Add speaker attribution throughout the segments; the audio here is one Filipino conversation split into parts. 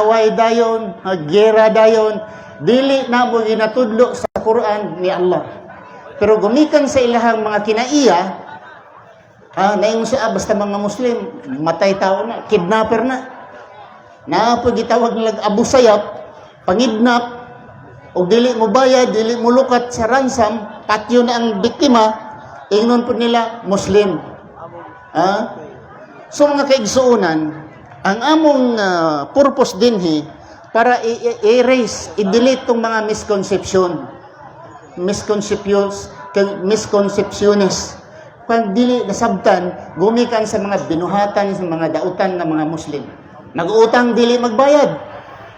Speaker 1: away dayon, gera dayon, dili na mo ginatudlo sa Quran ni Allah. Pero gumikan sa ilahang mga kinaiya, naingon siya, basta mga Muslim, matay tao na, kidnapper na. Naapag gitawag nilang Abu Sayyaf, pangidnap, o dili mo bayad, dili mo lukat sa ransom, patyo na ang biktima, ingnon po nila, Muslim. So mga kaigsuunan, ang among purpose dinhi, para i-erase, i-delete tong mga misconceptiones. Pag dili nasabtan, gumikan sa mga binuhatan, sa mga dautan ng mga Muslim. Nag-utang, dili magbayad.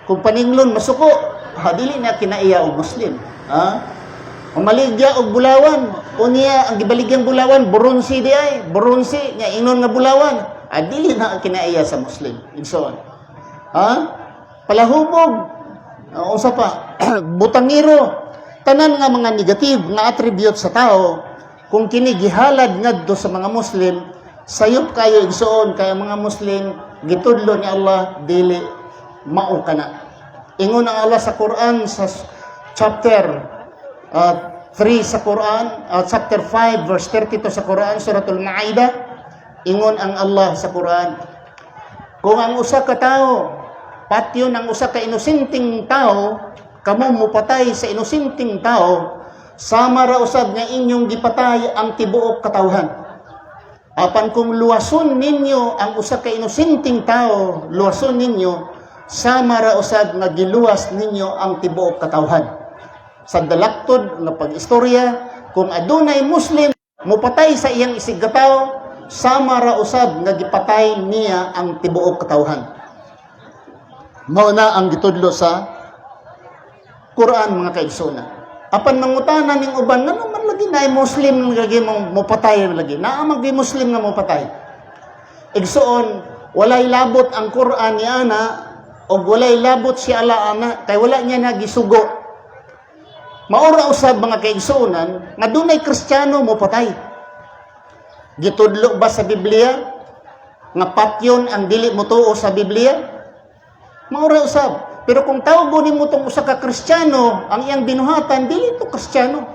Speaker 1: Kung paninglon, masuko, dili na kinaiya og Muslim. Umaligya og bulawan, unya ang gibaligyang bulawan, buronsi di ay, buronsi, nya inon nga bulawan, dili na kinaiya sa Muslim. Igsoon. Palahubog, usa pa, butangiro, tanan nga mga negative nga attribute sa tao, kung kini gihalad ngadto sa mga Muslim, sayop kayo igsoon kay mga Muslim gitudlo ni Allah dili mao kana. Ingon ang Allah sa Quran sa chapter 3 sa Quran, chapter 5 verse 32 sa Quran, suratul Ma'idah, ingon ang Allah sa Quran, kung ang usa ka tawo patyon ang usa ka inosenteng tao, kamo mupatay sa inosenteng tao, sama ra usab nga inyong gipatay ang tibuok katawhan. Apan kung luwason ninyo ang usa ka inosenteng tao, luwason ninyo, sama ra usab nga giluwas ninyo ang tibuok katawhan. Sa dalaktod nga pag-istorya, kung adunay Muslim mupatay sa iyang isig ka tawo, sama ra usab nga gipatay niya ang tibuok katawhan. Mao na ang gitudlo sa Quran, mga kaigsoon. Apan mangutanan ning uban, ngano man lagi na Muslim nga lagi mo patay lagi. Naa magdi Muslim nga mo patay. Igsoon, walay labot ang Quran ni ana o walay labot si Allah ana kay wala niya nagisugo. Maura usab mga kaigsuonan nga dunay Kristiyano mo patay. Gitudlo ba sa Biblia nga patyon ang dili mo tuo sa Biblia? Maura usab. Pero kung tawag nimo tong usa ka Kristiyano, ang iyang binuhatan dili to Kristiyano.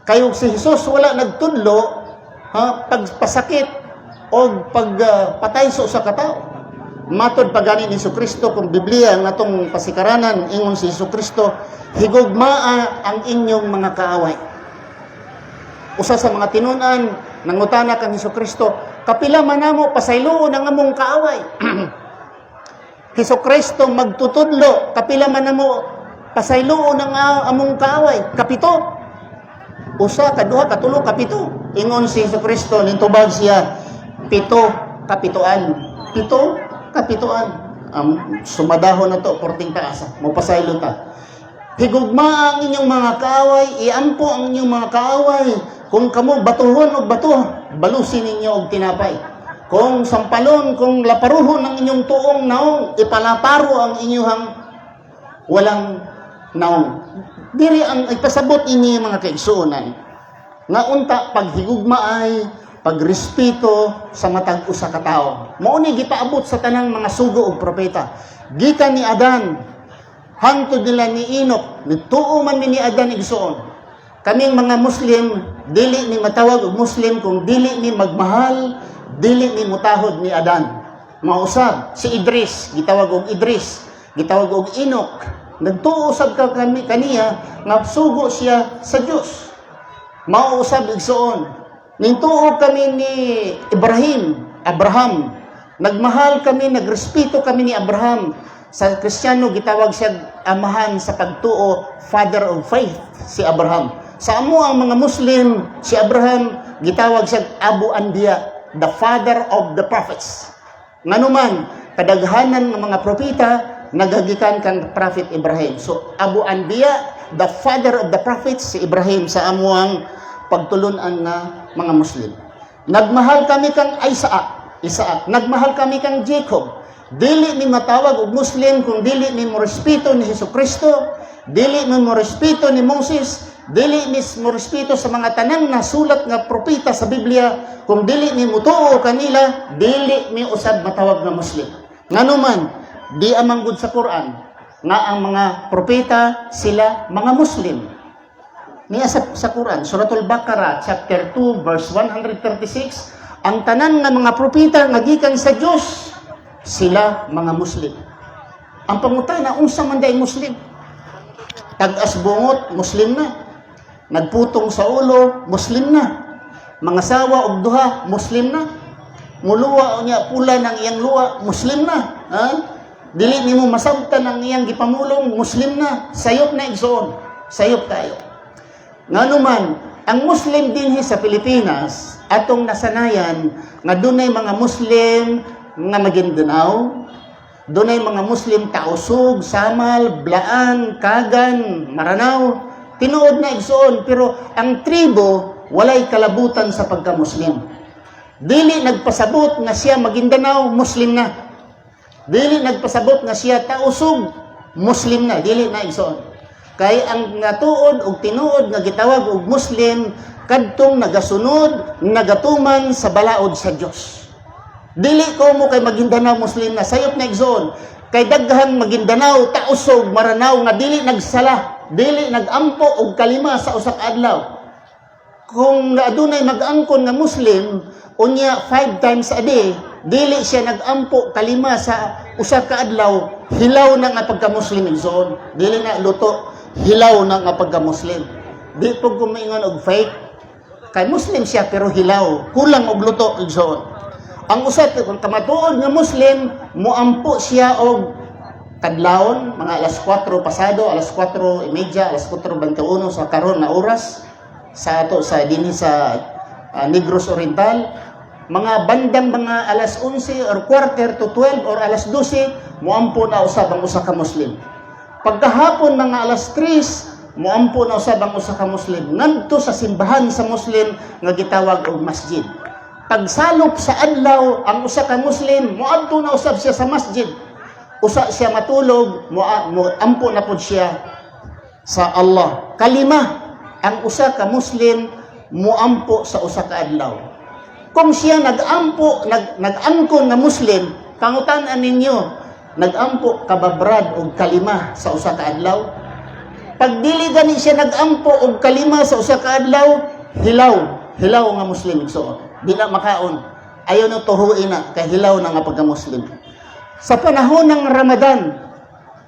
Speaker 1: Kayo si Hesus wala nagtudlo pagpasakit o pagpatay sa usa ka tawo. Matod pagani ni Jesucristo kung Biblia nga tong pasikaranan, ingon si Jesucristo, higugmaa ang inyong mga kaaway. Usa sa mga tinunan nangutana kang Jesucristo, kapila man namo pasayloon ang among kaaway. Jesucristo magtutudlo, kapila man namo pasayloon ang among kaaway. Kapito. Usa, kaduha, katulo, kapito. Ingon si Jesucristo, nintubag siya, pito, kapituan. Pito, kapituan. Sumadahon na to, porting taasa. Mapasaylo ta. Higugma ang inyong mga kaaway, iampo ang inyong mga kaaway. Kung kamo batuhon o bato, balusin ninyo og tinapay. Kung sampalon, kung laparuhon ang inyong tuong naong, ipalaparo ang inyong walang naong. Diri ang ipasabot ini mga kaigsuonan. Nga unta paghigugma ay pagrespeto sa matag usa ka tawo. Mao ni gipaabot sa tanang mga sugo ug propeta. Gikan ni Adan hangtod nila ni Enoch, nituo man ni Adan igsuon. Kaming mga Muslim, dili ni matawag og Muslim kung dili ni magmahal, dili ni mutahod ni Adan. Mausab si Idris, gitawag og Idris, gitawag og Enoch. Nagtuo usab ka kaniya nga sugo siya sa Dios. Mausab igsuon. Ningtuo kami ni Abraham. Nagmahal kami, nagrespeto kami ni Abraham. Sa Kristiyano gitawag siya amahan sa pagtuo, father of faith si Abraham. Sa amo ang mga Muslim, si Abraham gitawag siya Abu Anbiya, the father of the prophets. Nganuman, kadaghanan ng mga propeta nagagikan kang Prophet Ibrahim. So, Abu Anbiya, the father of the prophets, si Ibrahim sa amuang pagtulunan na mga Muslim. Nagmahal kami kang Isaac. Nagmahal kami kang Jacob. Dili ni matawag og Muslim kung dili ni morespeto ni Jesucristo, dili ni morespeto ni Moses, dili ni morespeto sa mga tanang nasulat nga propeta sa Biblia, kung dili ni mutuo kanila, dili ni usab matawag na Muslim. Nganuman, Di amanggod sa Quran nga ang mga propeta sila mga Muslim. Niya sa Quran, Suratul Baqarah, chapter 2, verse 136, ang tanan nga mga propeta nga gikan sa Dios sila mga Muslim. Ang pangutana, unsa man day Muslim? Tag-as bungot, Muslim na. Nagputong sa ulo, Muslim na. Mga sawa og duha, Muslim na. Muluwa o niya pula ng iyang luwa, Muslim na. Ha? Dili nimo masabtan ang iyang gipamulong, Muslim na. Sayop na igsoon. Sayop kayo. Nganuman, ang Muslim dinhi sa Pilipinas, atong nasanayan nga dunay mga Muslim nga Maguindanao, dunay mga Muslim Tausug, Samal, Blaan, Kagan, Maranao, tinuod na igsoon, pero ang tribo walay kalabutan sa pagka-Muslim. Dili nagpasabot nga siya Maguindanao, Muslim na. Dili nagpasabot nga siya Tausug, Muslim na. Dili na igsoon. Kay ang natuod og tinuod nga gitawag og Muslim kadtong nagasunod, nagatuman sa balaod sa Dios. Dili ko mo kay Maguindanao Muslim na, sayop na igsoon. Kay daghang Maguindanao, Tausug, Maranao nga dili nagsala, dili nagampo og kalima sa usa ka adlaw. Kung adunay mag-angkon nga Muslim, unya 5 times a day, dili siya nagampo kalima sa usa ka adlaw, hilaw na nga pagka-Muslim igsoon. Dili na luto, hilaw na nga pagka-Muslim. Di po kumingon og fake. Kay Muslim siya pero hilaw, kulang og luto igsoon. Ang usa kung kamatuod nga Muslim, muampo siya og kadlawon, mga alas 4 pasado, alas 4:30, alas 4:21 sa karon na oras sa ato sa dinhi sa Negros Oriental. Mga bandang mga alas 11 or quarter to 12 or alas 12, muampo na usab ang usa ka Muslim. Pagkahapon mga alas 3, muampo na usab ang usa ka Muslim ngadto sa simbahan sa Muslim nga gitawag og masjid. Pagsalop sa adlaw ang usa ka Muslim, muadto na usab siya sa masjid. Usa siya matulog, muampo na pud siya sa Allah. Kalima, ang usa ka Muslim muampo sa usa ka adlaw. Kung siya nag-angkon na Muslim, pangutan-an ninyo, nag-ampo kababrad og kalima sa usa ka adlaw. Pag dili gani siya nag-ampo og kalima sa usa ka adlaw, hilaw nga Muslim igsoon. Di na makaon. Ayaw na tuhuin na kay hilaw na nga pagka-Muslim. Sa panahon ng Ramadan,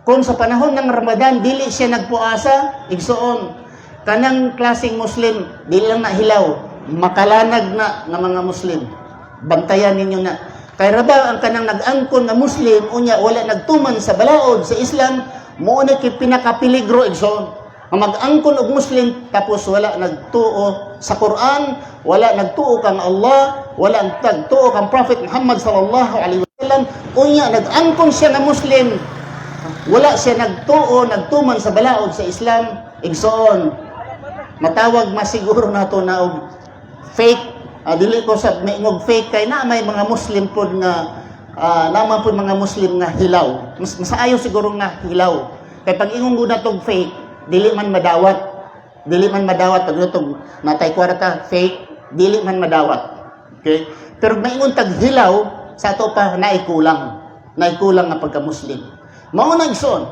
Speaker 1: kung sa panahon ng Ramadan dili siya nagpuasa, igsoon, kanang klaseng Muslim dili lang na hilaw, makalanag na nga mga Muslim. Bantayan ninyo na. Kay raba ang kanang nag-angkon nga Muslim unya wala nagtuman sa balaod sa Islam, mao na kay pinakapeligro igsoon. Ang mag-angkon og Muslim tapos wala nagtuo sa Quran, wala nagtuo kang Allah, wala nagtuo kang Prophet Muhammad sallallahu alaihi wasallam, unya nag-angkon siya nga Muslim, wala siya nagtuo, nagtuman sa balaod sa Islam, igsoon. Matawag masiguro nato na og fake. Dili ko sa maingog fake kay na may mga Muslim pod nga naman pod mga Muslim nga hilaw. Mas maayo siguro nga hilaw. Kay pag ingong gud natong fake, dili man madawat. Dili man madawat pag nutog natay kwarta fake, dili man madawat. Okay? Pero maingon tag hilaw sa ato pa naikulang. Naikulang nga pagka-Muslim. Mao na igsoon.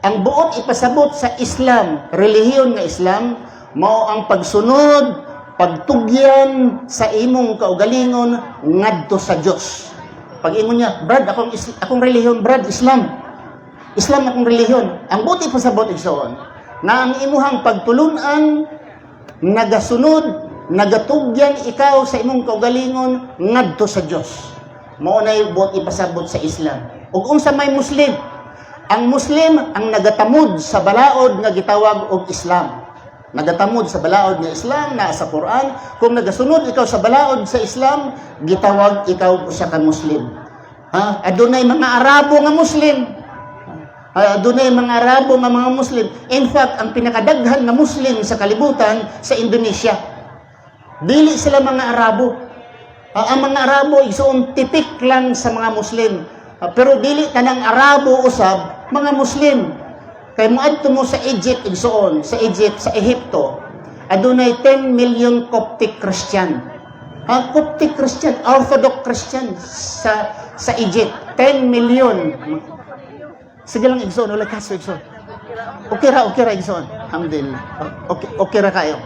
Speaker 1: Ang buot ipasabot sa Islam, relihiyon nga Islam, mao ang pagsunod, pagtugyan sa imong kaugalingon ngadto sa Dios. Pag ingon niya, brad, akong relihiyon, brad, Islam. Islam akong relihiyon. Ang buti pasabot igsoon na ang imuhang pagtulunan nagasunod, nagatugyan ikaw sa imong kaugalingon ngadto sa Dios. Mao na buti pasabot sa Islam. Ug unsa may Muslim? Ang Muslim ang nagatamod sa balaod nga gitawag og Islam. Nagatamod sa balaod nga Islam na sa Quran. Kung nagasunod ikaw sa balaod sa Islam, gitawag ikaw usa ka Muslim. Adunay mga Arabo nga Muslim. Adunay mga Arabo nga mga Muslim. In fact, ang pinakadaghan nga Muslim sa kalibutan sa Indonesia. Dili sila mga Arabo. Ang mga Arabo igsoon tipik lang sa mga Muslim. Pero dili tanang Arabo usab mga Muslim. Kay moadto mo sa Egypt igsoon, sa Egypt, sa Ehipto, adunay 10 million Coptic Christian. Coptic Christian, Orthodox Christian sa Egypt, 10 million. Sige lang igsoon, wala kaso igsoon. Okay ra igsoon. Alhamdulillah. Okay ra kayo.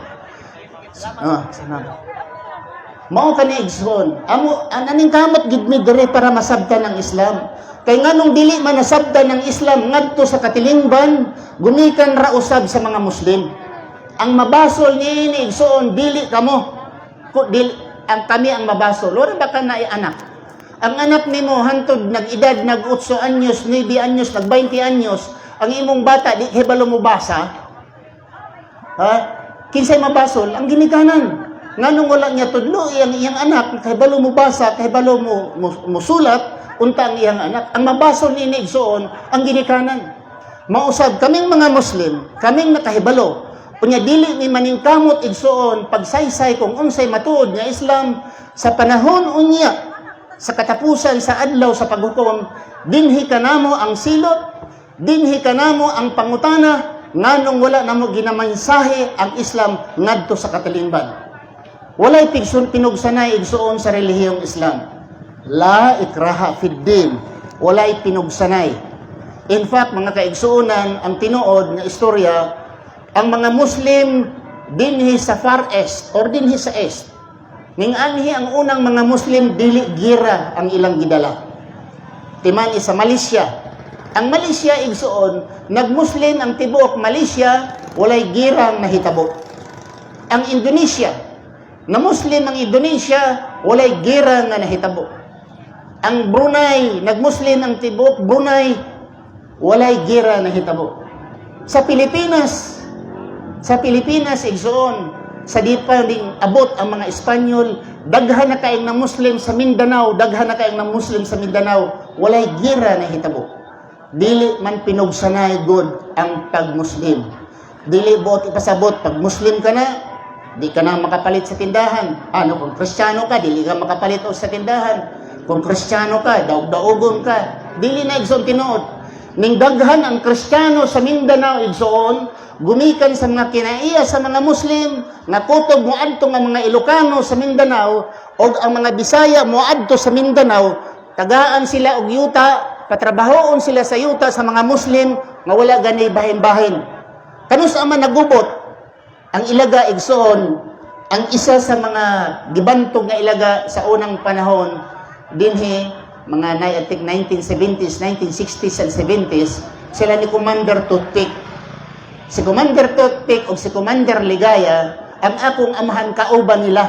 Speaker 1: Salamat. Mao kani igsoon. Amo aning kamot gid mi dire para masabtan ang Islam. Kay nganong dili man nasabtan ng Islam ngadto sa katilingban, gumikan ra usab sa mga Muslim. Ang mabasol niini igsoon dili kamo. Ang kami ang mabasol. Wala ba ka na anak? Ang anak nimo hantod nag-edad nag 8 anyos, 9 anyos, nag 20 anyos, ang imong bata di hebalo mo basa. Ha? Kinsay mabasol ang ginikanan. Nganong wala niya tudlo iyang anak kahibalo mo basa, kahibalo mo sulat unta ang iyang anak. Ang mabasol ni igsoon ang ginikanan. Mausab kaming mga Muslim, kaming nakahibalo. Unya dili ni maningkamot igsoon pagsaysay kung unsay matuod nga Islam sa panahon unya sa katapusan sa adlaw sa paghukom, dinhi kanamo ang silot, dinhi kanamo ang pangutana nganong wala namo ginamansahe ang Islam ngadto sa katilingban. Walay pinugsanay igsoon sa relihiyong Islam. La ikraha fid din. Walay pinugsanay. In fact, mga kaigsuonan, ang tinuod nga istorya, ang mga Muslim dinhi sa Far East or dinhi sa East. Ning anhi ang unang mga Muslim dili gira ang ilang gidala. Timan sa Malaysia. Ang Malaysia igsuon, nag-Muslim ang tibuok Malaysia, walay gira ang nahitabo. Ang Indonesia, na Muslim ang Indonesia, walay gira nga nahitabo. Ang Brunei, nag-Muslim ang tibuok Brunei, walay gira nahitabo. Sa Pilipinas igsuon, sa di pa ding abot ang mga Espanyol, daghan na kaayong na Muslim sa Mindanao, walay gira na hitabo. Dili man pinugsanay good ang pag-Muslim. Dili buot ipasabot, pag Muslim ka na, di ka na makapalit sa tindahan. Kung Kristiyano ka, dili ka makapalit sa tindahan. Kung Kristiyano ka, daog-daogon ka. Dili na igsoon tinuod. Ning daghan ang Kristiyano sa Mindanao igsoon, gumikan sa mga kinaiya sa mga Muslim, nakutob moadto nga mga Ilocano sa Mindanao, o ang mga Bisaya moadto sa Mindanao, tagaan sila og yuta, patrabahoon sila sa yuta sa mga Muslim, nga wala ganay bahin-bahin. Kanus man nagubot, ang ilaga igsoon, ang isa sa mga gibantog nga ilaga sa unang panahon, dinhi, mga 1970s, 1960s, and 70s, sila ni Commander Toothpick. Si Commander Toothpick o si Commander Ligaya, ang akong amahan kauban nila.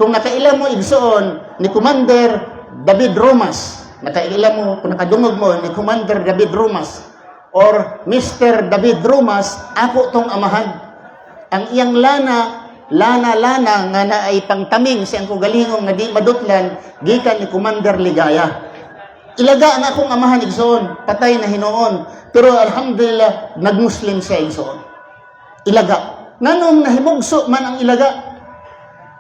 Speaker 1: Kung nakailan mo igsoon ni Commander David Romas, nakailan mo, kung nakadungog mo ni Commander David Romas, or Mr. David Romas, ako tong amahan. Ang iyang lana nga na ay pangtaming siyang kugalingong nga di madutlan, gikan ni Commander Ligaya. Ilaga ang akong amahan igsoon, patay na hinoon. Pero alhamdulillah, nag-Muslim siya igsoon. Ilaga. Nganong nahimugso man ang ilaga?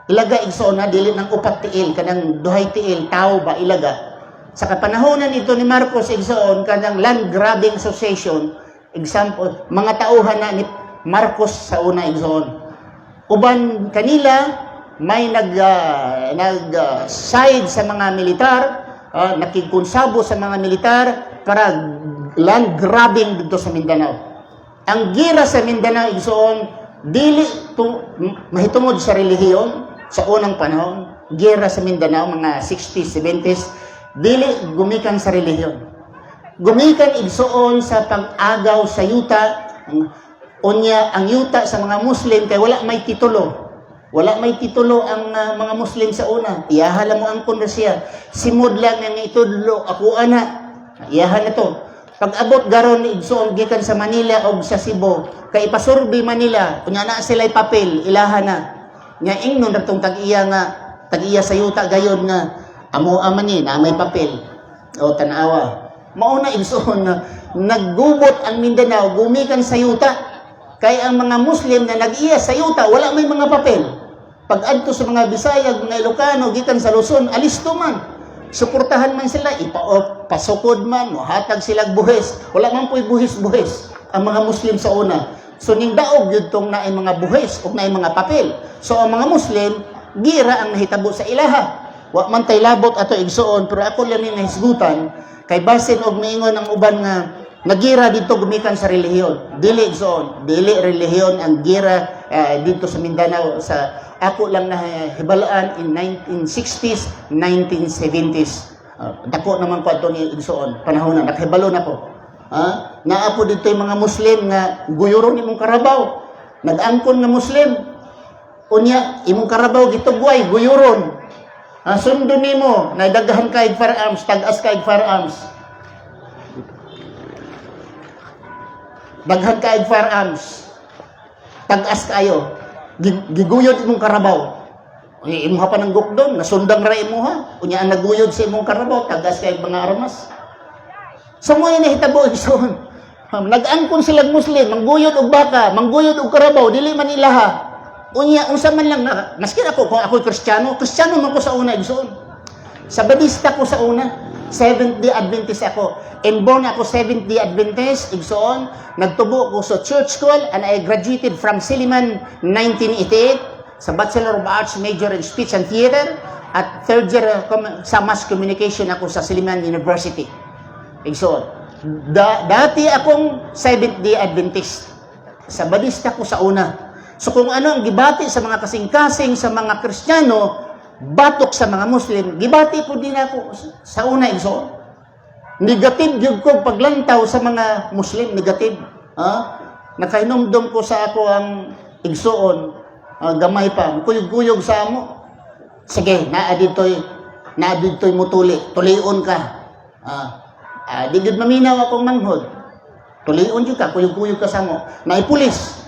Speaker 1: Ilaga igsoon na dili ng upat tiil, kanang duhay tiil, tao ba ilaga? Sa kapanahonan ito ni Marcos igsoon, kanang Land Grabbing Association, example, mga tauhan na ni Marcos sa una igsoon. Uban kanila, may nag-side sa mga militar, nakikonsabo sa mga militar para land grabbing dito sa Mindanao. Ang gira sa Mindanao igsoon dili mahitungod sa relihiyon sa unang panahon. Gira sa Mindanao mga 60s, 70s dili gumikan sa relihiyon. Gumikan igsoon sa pag-agaw sa yuta. Unya ang yuta sa mga Muslim kay wala may titulo. Wala may titulo ang mga Muslim sa una. Iyahala mo ang kondasya. Simod lang nga itudlo ako ana. Iyahan na to. Pag abot garon ni igsoon gikan sa Manila o sa Cebu, kay ipasurbi Manila, kunya na sila'y papel, ilahan na. Nya ingnon ratong tag-iya sa yuta gayon nga amo amani na may papel. O tanawa. Mao na igsoon na naggubot ang Mindanao gumikan sa yuta. Kay ang mga Muslim na nag-iya sa yuta, wala may mga papel. Pag adto sa mga Bisaya, mga Ilocano, gikan sa Luzon, alisto man. Suportahan man sila, pasukod man, hatag silang buhis. Wala man po'y buhis-buhis ang mga Muslim sa una. So, ning daog yun tong naay mga buhis o naay mga papel. So, ang mga Muslim, gira ang nahitabo sa ilaha. Wa man tay labot ato igsoon, pero ako lang yung nahisgutan, Kay basin og miingon ang uban nga nagira dito gumikan sa relihiyon. Dili igsoon, dili relihiyon ang gira dito sa Mindanao sa ako lang na hibalaan in 1960s, 1970s. Dako naman ko ato ni igsoon panahon na nakahibalo na ko. Naapo dito yung mga Muslim nga guyuron imong karabaw. Nag-angkon nga Muslim. Unya imong karabaw gitugway guyuron. Sundo nimo na daghan kay firearms, tag-as kay firearms. Daghan kay firearms. Tag-as kayo. Giguyod imong karabaw. Imuha pa ng gukdon, nasundang ra imuha. Unya ang naguyod sa imong karabaw, tag-as kay mga armas. Sa mo ni hitabo igsoon. Nag-angkon silang Muslim, mangguyod og baka, mangguyod og karabaw, dili man ilaha. Unya unsa man lang na, maski ako kung ako'y Kristiyano man ko sa una igsoon. Sabadista ko sa una, Seventh-day Adventist ako. And born ako Seventh-day Adventist igsoon. Nagtubo ko sa church school and I graduated from Silliman 1988 sa Bachelor of Arts major in Speech and Theater at third year sa Mass Communication ako sa Silliman University. Igsoon. Dati akong Seventh-day Adventist. Sabadista ko sa una. So kung ano ang gibati sa mga kasing-kasing sa mga Kristiyano, batok sa mga Muslim, gibati po din ako sa una igsoon. Negative yung ko paglantaw sa mga Muslim, negative. Nakainomdom ko sa ako ang igsoon, gamay pa, kuyog-kuyog sa amo. Sige, naadito'y mutuli, tulion ka. Di gud maminaw akong manghod. Tulion jud ka, kuyog-kuyog ka sa mo. Naipulis.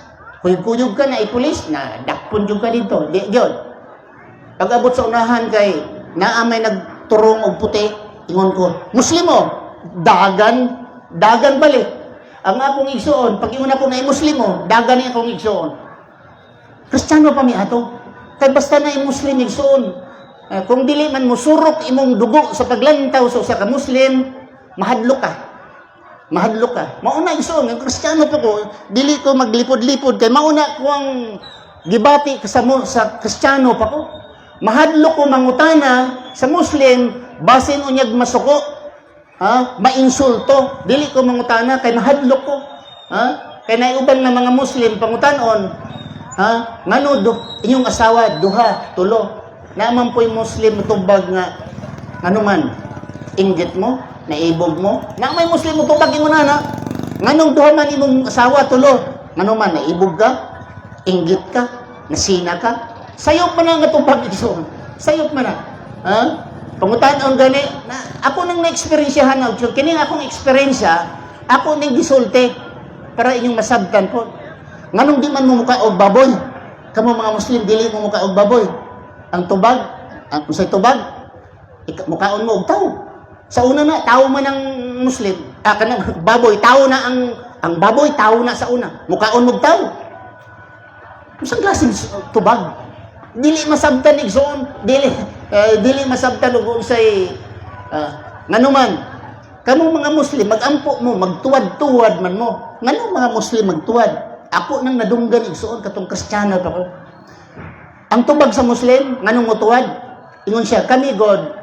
Speaker 1: Kuyog-kuyog ka, naipulis, na dakpon jud ka dito. Di gyud. Pag-abot sa unahan kay naamay nagturong og puti, ingon ko, Muslimo, dagan balik. Ang akong igsoon, pag ingon ako na Muslimo, dagan ni akong igsoon. Kristiyano pa mi ato. Kay basta na Muslim igsoon. Kung dili man musurok imong dugo sa paglantaw sa usa ka Muslim, mahadlok ka. Mahadlok ka. Mauna igsoon, ang Kristiyano pa ko, dili ko maglipod-lipod kay mauna ko ang gibati sa Kristiyano pa ko. Mahadlok ko mangutana sa Muslim, basin unyag masuko, mainsulto. Dili ko mangutana kay mahadlok ko. Kay naiuban nga mga Muslim pangutanon, ngano inyong asawa duha, tulo. Naman po'y Muslim tubag nga ngano man inggit mo, naibog mo. Na may Muslim tubag ingon na. Nganong duha man imong asawa tulo, ngano man naibog ka, inggit ka, nasina ka. Sayop man nga tubag igsoon. Sayop man na. Pangutan-on gani na ako nang na-experiensyahan na kini akong eksperyensya, ako ning gisulti para inyong masabtan po. Nganong di man mo muka og baboy? Kamo mga Muslim dili mo muka og baboy. Ang tubag, ang usay tubag, mukaon mo og tao. Sa una na tao man ang Muslim, kanang baboy, tao na ang baboy, tao na sa una. Mukaon mo og tao. Usang klaseng tubag. Dili masabtan igsoon, dili masabtan og usay ngano man. Kamo mga Muslim magampo mo, magtuwad-tuwad man mo. Ngano mga Muslim magtuwad? Ako nang nadunggan igsoon katong Kristiyano pa ko. Ang tubag sa Muslim, nganong mutuwad? Ingon siya, kami God,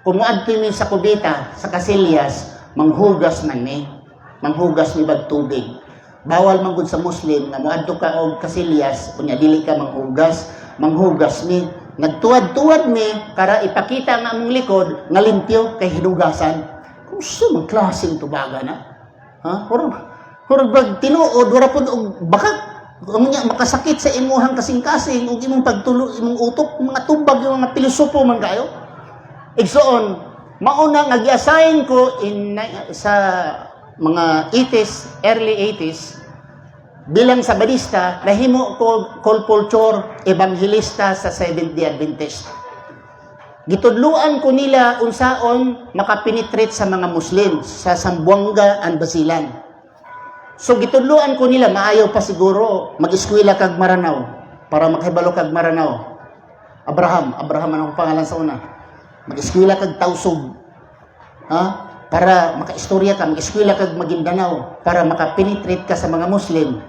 Speaker 1: kumuadto mi sa kubita, sa kasilyas, manghugas man ni. Manghugas mi bag tubig. Bawal man gud sa Muslim nga moadto ka og kasilyas, kunya dili ka manghugas mi. Nagtuwad-tuwad mi para ipakita nga among likod nga limpyo kay hinugasan. Unsa man klaseng tubaga na? Hurag bag tinuod wala pud og bakat. Unya makasakit sa imuhang kasing-kasing ug imong pagtulo imong utok mga tubag yung mga pilosopo man kayo. Igsoon, mauna nga gi-assign ko sa mga 80s, early 80s bilang sabadista, nahimo ko kolpulture evangelista sa Seventh-day Adventist. Gitudluan ko nila unsaon makapenetrate sa mga Muslim sa Zamboanga and Basilan. So gitudluan ko nila maayo pa siguro mag-eskwela kag Maranao para makahibalo kag Maranao. Abraham anong pangalan sa una. Mag-eskwela kag Tausug. Para makaistorya ka, mag-eskwela kag Maguindanao para makapenetrate ka sa mga Muslim.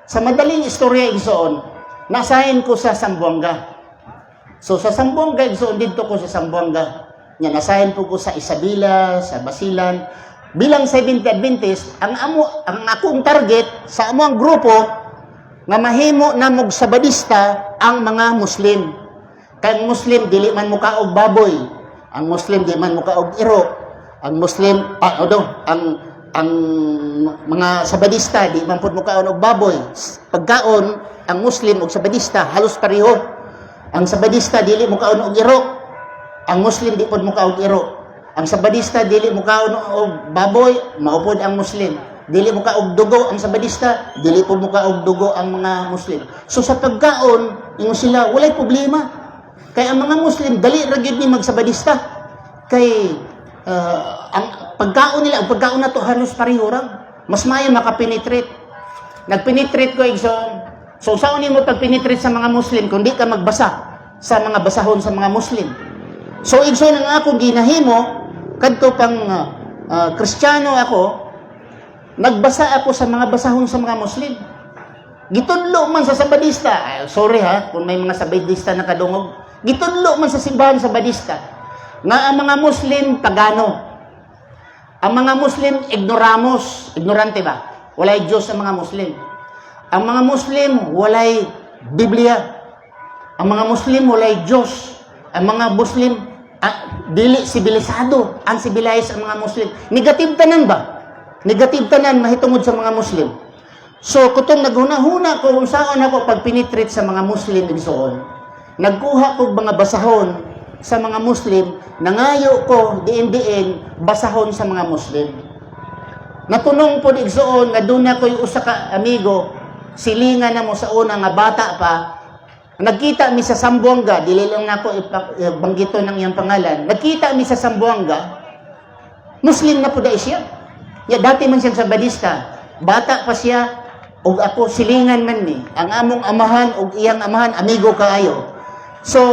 Speaker 1: Sa madaling istorya igsoon, nasahin ko sa Zamboanga. So sa Zamboanga igsoon didto ko sa Zamboanga. Nya nasayan po ko sa Isabela, sa Basilan. Bilang Seventh Adventist, ang akong target sa amo ang grupo nga mahimo namog sabadista ang mga Muslim. Kay ang Muslim dili man mo kaog baboy. Ang Muslim di man mo kaog iro. Ang Muslim ang mga sabadista di man pud mo kaon og baboy. Pagkaon ang Muslim ug sabadista halos pareho. Ang sabadista dili mo kaon og iro. Ang Muslim di pud mo kaog iro. Ang sabadista dili mo kaon og baboy, maupod ang Muslim. Dili mo kaog dugo ang sabadista, dili pud mo kaog dugo ang mga Muslim. So sa pagkaon, ingon sila walay problema. Kay ang mga Muslim dali ra gyud ni magsabadista. Kay ang pagkaon nila, ang pagkaon nato halos pareho ra. Mas maayo makapenetrate. Nagpenetrate ko igsoon. So saan nimo pagpenetrate sa mga Muslim kung di ka magbasa sa mga basahon sa mga Muslim? So igsoon ang akong ginahimo kadto pang Kristiyano ako, nagbasa ako sa mga basahon sa mga Muslim. Gitudlo man sa sabadista. Sorry ha, kung may mga sabadista na kadungog. Gitudlo man sa simbahan sabadista nga ang mga Muslim pagano. Ang mga Muslim ignoramos. Ignorante ba? Walay Diyos ang mga Muslim. Ang mga Muslim walay Biblia. Ang mga Muslim walay Diyos. Ang mga Muslim dili sibilisado, uncivilized ang mga Muslim. Negative tanan ba? Negative tanan mahitungod sa mga Muslim. So kutong naghuna-huna ko kung saan ako pagpenetrate sa mga Muslim igsoon. Nagkuha ko mga basahon sa mga Muslim, nangayo ko diin-diin basahon sa mga Muslim. Natunong po igsoon nga doon na ko'y usa ka amigo, silingan na mo sa una nga bata pa. Nagkita mi sa Sambuanga, dili lang nako banggito ng iyang pangalan. Nagkita mi sa Sambuanga, Muslim na po dai siya. Ya dati man siyang sabadista, bata pa siya ug ako silingan man ni. Ang among amahan ug iyang amahan amigo kaayo. So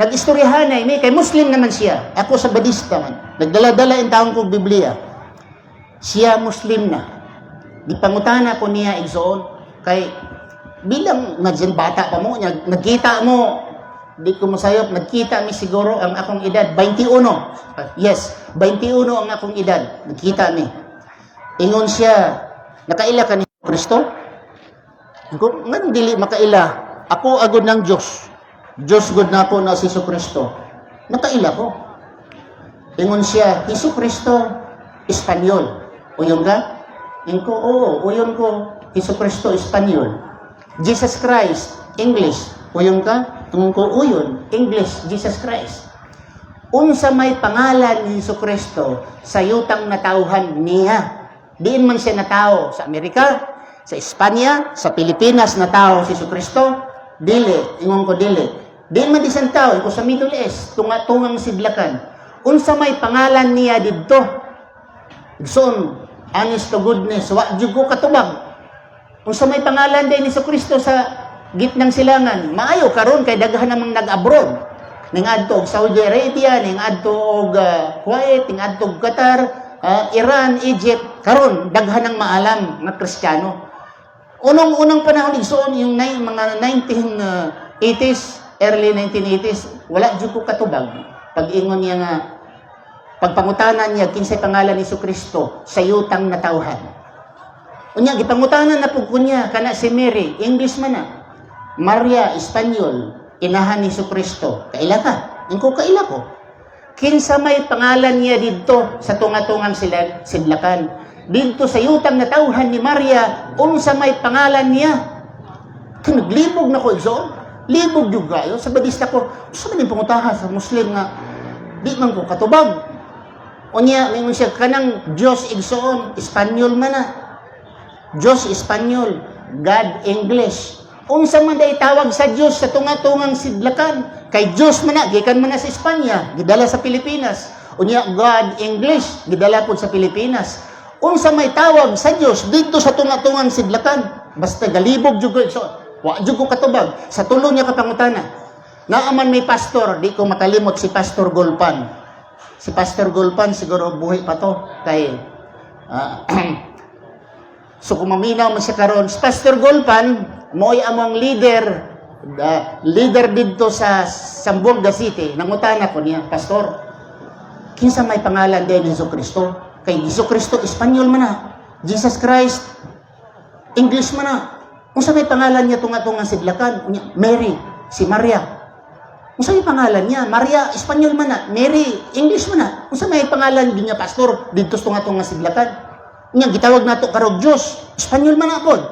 Speaker 1: nag-istoryahan na mi kay Muslim naman siya. Ako sabadista man. Nagdala-dala in taong kong Biblia. Siya Muslim na. Di pangutana ko niya igsoon kay bilang nagsin bata pa mo, nagkita mo, di ko masayop, nagkita mi siguro ang akong edad, 21. Yes, 21 ang akong edad. Nagkita mi. Ingon siya, nakaila ka ni Kristo? Ingon, nga dili makaila. Ako agod ng Diyos. Diyos gud na ako na si Kristo. Nakaila ko. Ingon siya, Jesu Kristo, Espanyol. Uyon ka? Ingon ko, oo, uyon ko, Jesu Kristo, Espanyol. Jesus Christ, English. Uyon ka? Tungon ko, uyon. English, Jesus Christ. Unsa may pangalan ni Jesu Kristo sa yutang natauhan niya. Diin man siya natao sa Amerika, sa Espanya, sa Pilipinas natao si Jesu Kristo. Dili. Ingon ko, dili. Diin man di siyang tao. Iko sa Middle East, tunga-tungang sidlakan. Unsa may pangalan niya didto. Igsoon, honest to goodness, wa jud ko katubag. Kung sa may pangalan din ni Kristo sa gitnang silangan, maayo karon kay daghan namang nag-abroad. Ning adto og Saudi Arabia, ning adto og Kuwait, ning adto og Qatar, Iran, Egypt, karon daghan nang maalam nga Kristiyano. Unang panahon igsoon yung mga 1980s, early 1980s, wala jud ko katubag. Pag-ingon niya nga pagpangutanan niya kinsay pangalan ni Kristo sa yutang natawhan. Unya gipangutanan na pug kunya kana si Mary, English man na. Maria, Espanyol, inahan ni Kristo. Kaila ka? Ingko kaila ko. Kinsa may pangalan niya didto sa tunga-tungang sidlakan. Didto sa yutang natawhan ni Maria, unsa may pangalan niya? Naglibog na ko igsoon. Libog jud kayo sa badista ko. Usa man yung pangutahan sa Muslim nga di man ko katubag. Unya mingon siya kanang Dios igsoon, Espanyol man na. Diyos Espanyol, God English. Unsa man day tawag sa Diyos sa tunga-tungang sidlakan. Kay Diyos man na, gikan man na sa Espanya, gidala sa Pilipinas. Unya God English, gidala po sa Pilipinas. Unsa may tawag sa Diyos dito sa tunga-tungang sidlakan. Basta galibog jud ko, so, wa jud ko katubag. Sa tulo niya kapangutana. Naaman may pastor, di ko makalimot si Pastor Golpan. Si Pastor Golpan siguro buhay pa to kay so kung maminaw man siya karon, si Pastor Golpan, mo'y among leader dito sa Zamboanga City. Nangutana ko niya, Pastor, kinsa may pangalan din ni Kristo. Kay Kristo Espanyol man na. Jesus Christ English man na. Unsa may pangalan niya tunga-tunga sidlakan? Mary, si Maria. Unsa may pangalan niya? Maria Espanyol man na. Mary English man na. Unsa may pangalan din niya pastor didto tunga-tunga sidlakan? Unya gitawag nato karog Dios, Espanyol man na pod.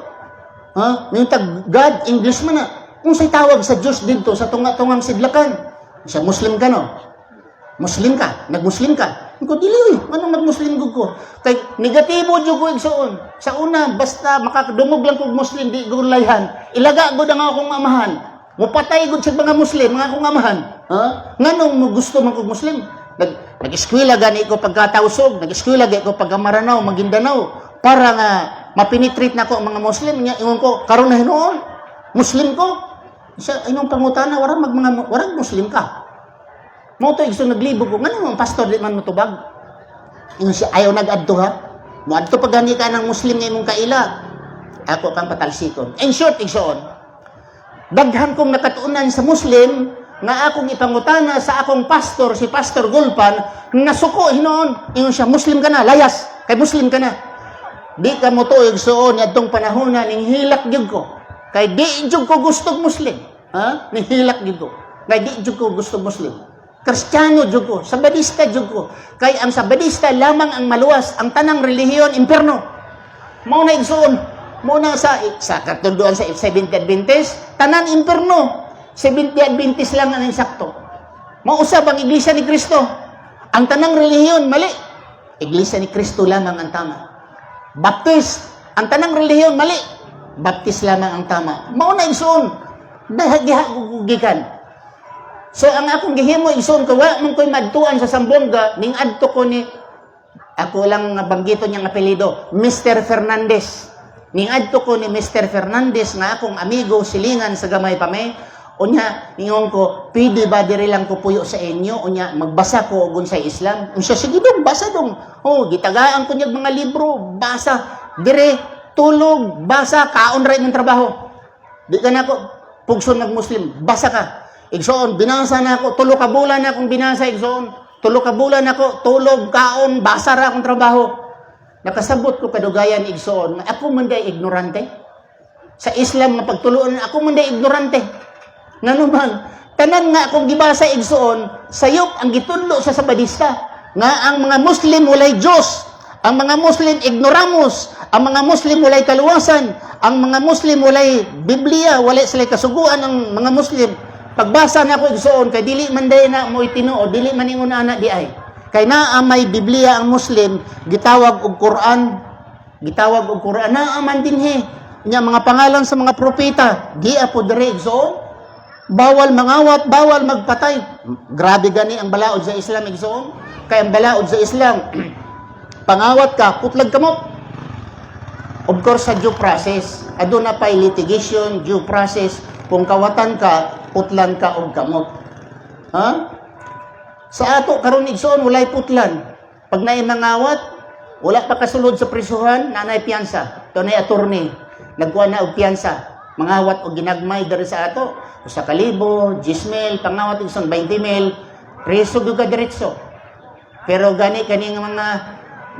Speaker 1: Ha? May tag God English man na. Unsay tawag sa Dios didto sa tunga-tungang sidlakan? Siya Muslim ka no? Muslim ka, nag-Muslim ka. Ko dili, anong mag-Muslim gud ko? Kay negatibo jud ko igsoon. Sa una basta makadungog lang kog Muslim di gud layhan. Ilaga gud ang akong amahan. Mupatay gud sa mga Muslim, mga akong amahan. Ha? Nganong mo gusto man kog Muslim? Nag-eskwela gani ko pagkatausog, nag-eskwela gani ko pagka-Maranao, Maguindanao para nga mapenetrate nako ang mga Muslim nya ingon ko karon na hinuon. Muslim ko. Sa inyong pangutana warang Muslim ka. Mo to igso naglibo ko ngano ang pastor di man motubag. Ingon siya ayaw nag-adto ha. Mo adto pag gani ka ng Muslim nga imong kaila. Ako kang patalsikon. In short igsoon. Daghan kong nakatuunan sa Muslim nga akong ipangutana sa akong pastor si Pastor Gulpan nasuko hinuon. Ingon siya Muslim ka na, layas. Kay Muslim ka na. Di ka mo to igsoon adtong panahon na ning hilak gyud ko. Kay di jud ko gusto Muslim. Ha? Ning hilak gyud ko. Kay di jud ko gusto Muslim. Kristiyano jud ko, Sabadista jud ko. Kay ang Sabadista lamang ang maluwas, ang tanang relihiyon imperno. Mao na igsoon, mao na sa katunduan sa Seventh Adventist, tanan imperno. Seventh Adventist lang ang insakto. Mao usab ang Iglesia ni Kristo. Ang tanang relihiyon mali. Iglesia ni Kristo lamang ang tama. Baptist, ang tanang relihiyon mali. Baptist lamang ang tama. Mao na igsoon. Gikan. So ang akong gihimo igsoon ko wa man koy madtuan sa Sambonga ning adto ko ni ako lang banggito niyang apelyido Mr. Fernandez. Ning adto ko ni Mr. Fernandez nga akong amigo silingan sa gamay pa may unya ingon ko pwede ba diri lang ko puyo sa inyo unya magbasa ko og unsay Islam. Unsya sige dong basa dong. Oh gitagaan ko niyag mga libro basa dire tulog basa kaon ra imong trabaho. Di ka na ko pugson nag-Muslim basa ka. Igsoon, binasa na ako, 3 ka bulan na akong binasa, igsoon. 3 ka bulan na ako, tulog, kaon, basa ra akong trabaho. Nakasabot ko kadugayan, igsoon, ako man day ignorante. Sa Islam nga pagtuluan, ako man day ignorante. Nga naman, tanan nga akong gibasa, igsoon, sayop ang gitudlo sa Sabadista. Nga ang mga Muslim walay Diyos. Ang mga Muslim ignoramos. Ang mga Muslim walay kaluwasan. Ang mga Muslim walay Biblia, walay sila kasuguan ang mga Muslim. Pagbasa na ko igsoon kay dili man day na mo itinuod dili man ingon ana di ay kay naa may Biblia ang Muslim gitawag og Quran naa man dinhi nya mga pangalan sa mga propeta di apo dire igsoon bawal mangawat bawal magpatay grabe gani ang balaod sa Islam igsoon kay ang balaod sa Islam pangawat ka putlag kamot of course sa due process aduna pay litigation due process kung kawatan ka putlan ka og kamot. Ha? Sa ato karon igsoon walay putlan. Pag naay mangawat, wala pa kasulod sa prisuhan, nanay piyansa. To nay attorney, nagkuha na og piyansa. Mangawat og ginagmay diri sa ato, 1,000, 10,000, pangawat igsoon 20,000, preso gyud ka diretso. Pero gani kaning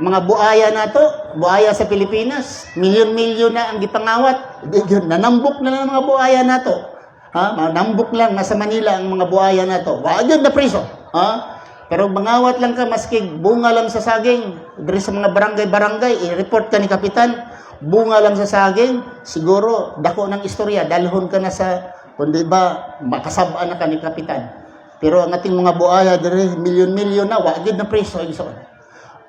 Speaker 1: mga buaya nato, buaya sa Pilipinas, milyon-milyon na ang gipangawat. Nanambok na ng mga buaya nato. Ha, manambok lang nasa Manila ang mga buhaya na to. Wa gyud na priso. Ha? Pero mangawat lang ka maski bunga lang sa saging, diri sa mga barangay, i-report ka ni kapitan, bunga lang sa saging, siguro dako ng istorya, dalhon ka na sa kundi ba makasab-an na ka ni kapitan. Pero ang ating mga buhaya diri milyon-milyon na wa gyud na priso igsoon.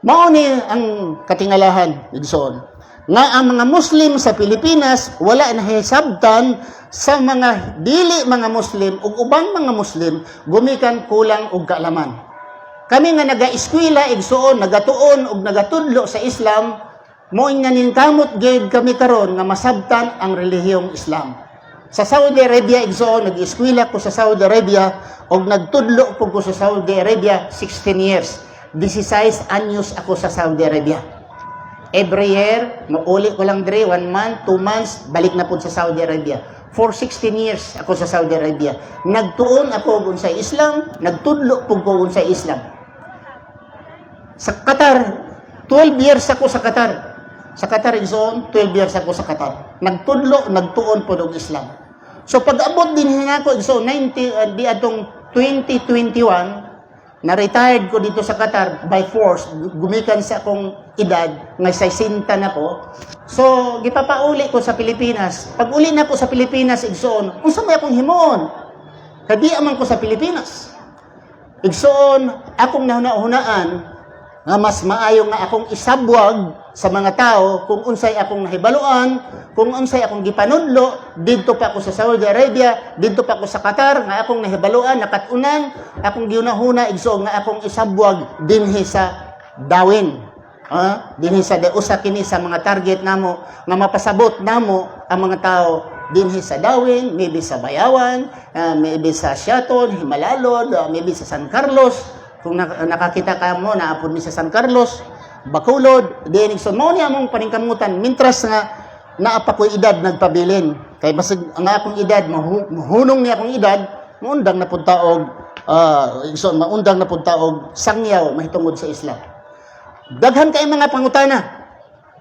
Speaker 1: Mao ni ang katingalahan igsoon. Nga ang mga Muslim sa Pilipinas wala na hisabtan sa mga dili mga Muslim ug ubang mga Muslim gumikan kulang og kaalaman. Kami nga naga-eskwela igsuon, nagatuon ug nagatudlo sa Islam, mo nga ninkamot gyud kami karon nga masabtan ang relihiyong Islam. Sa Saudi Arabia igsuon, nag-eskwela ko sa Saudi Arabia ug nagtudlo ko sa Saudi Arabia 16 years. 16 anyos ako sa Saudi Arabia. Every year, mauli ko lang dire, 1 month, 2 months, balik na po sa Saudi Arabia. For 16 years ako sa Saudi Arabia. Nagtuon ako kung sa Islam, nagtudlo po ko sa Islam. Sa Qatar, 12 years ako sa Qatar. Sa Qatar, igsoon, 12 years ako sa Qatar. Nagtudlo, nagtuon po ng Islam. So, pag-abot din ako, igsoon, 90, di atong 2021, na-retired ko dito sa Qatar by force, gumikan sa akong edad, ngay 60 na ko. So, gipapauli ko sa Pilipinas. Pag uli na ko sa Pilipinas, igsoon, unsa may akong himoon? Kadi aman ko sa Pilipinas. Igsoon, akong nahuna-hunaan, nga mas maayo nga akong isabwag sa mga tao kung unsay akong nahibaluan, kung unsay akong gipanudlo, didto pa ako sa Saudi Arabia, didto pa ako sa Qatar, nga akong nahibaluan, nakatunan, akong giunahuna, igsoon nga akong isabwag dinhi sa Dawin. Dinhi sa usa kini sa mga target namo nga mapasabot namo ang mga tao dinhi sa Dawin, maybe sa Bayawan, maybe sa Siaton, Himalalod, maybe sa San Carlos. Kung nakakita ka mo, naapod mi sa San Carlos, Bacolod, dinig so mo niya mong paningkamutan, mintras nga naapa ko'y edad nagpabilin. Kay basig ang akong edad, mahunong niya akong edad, maundang na punta og, maundang na punta og sangyaw, mahitungod sa Islam. Daghan kay mga pangutana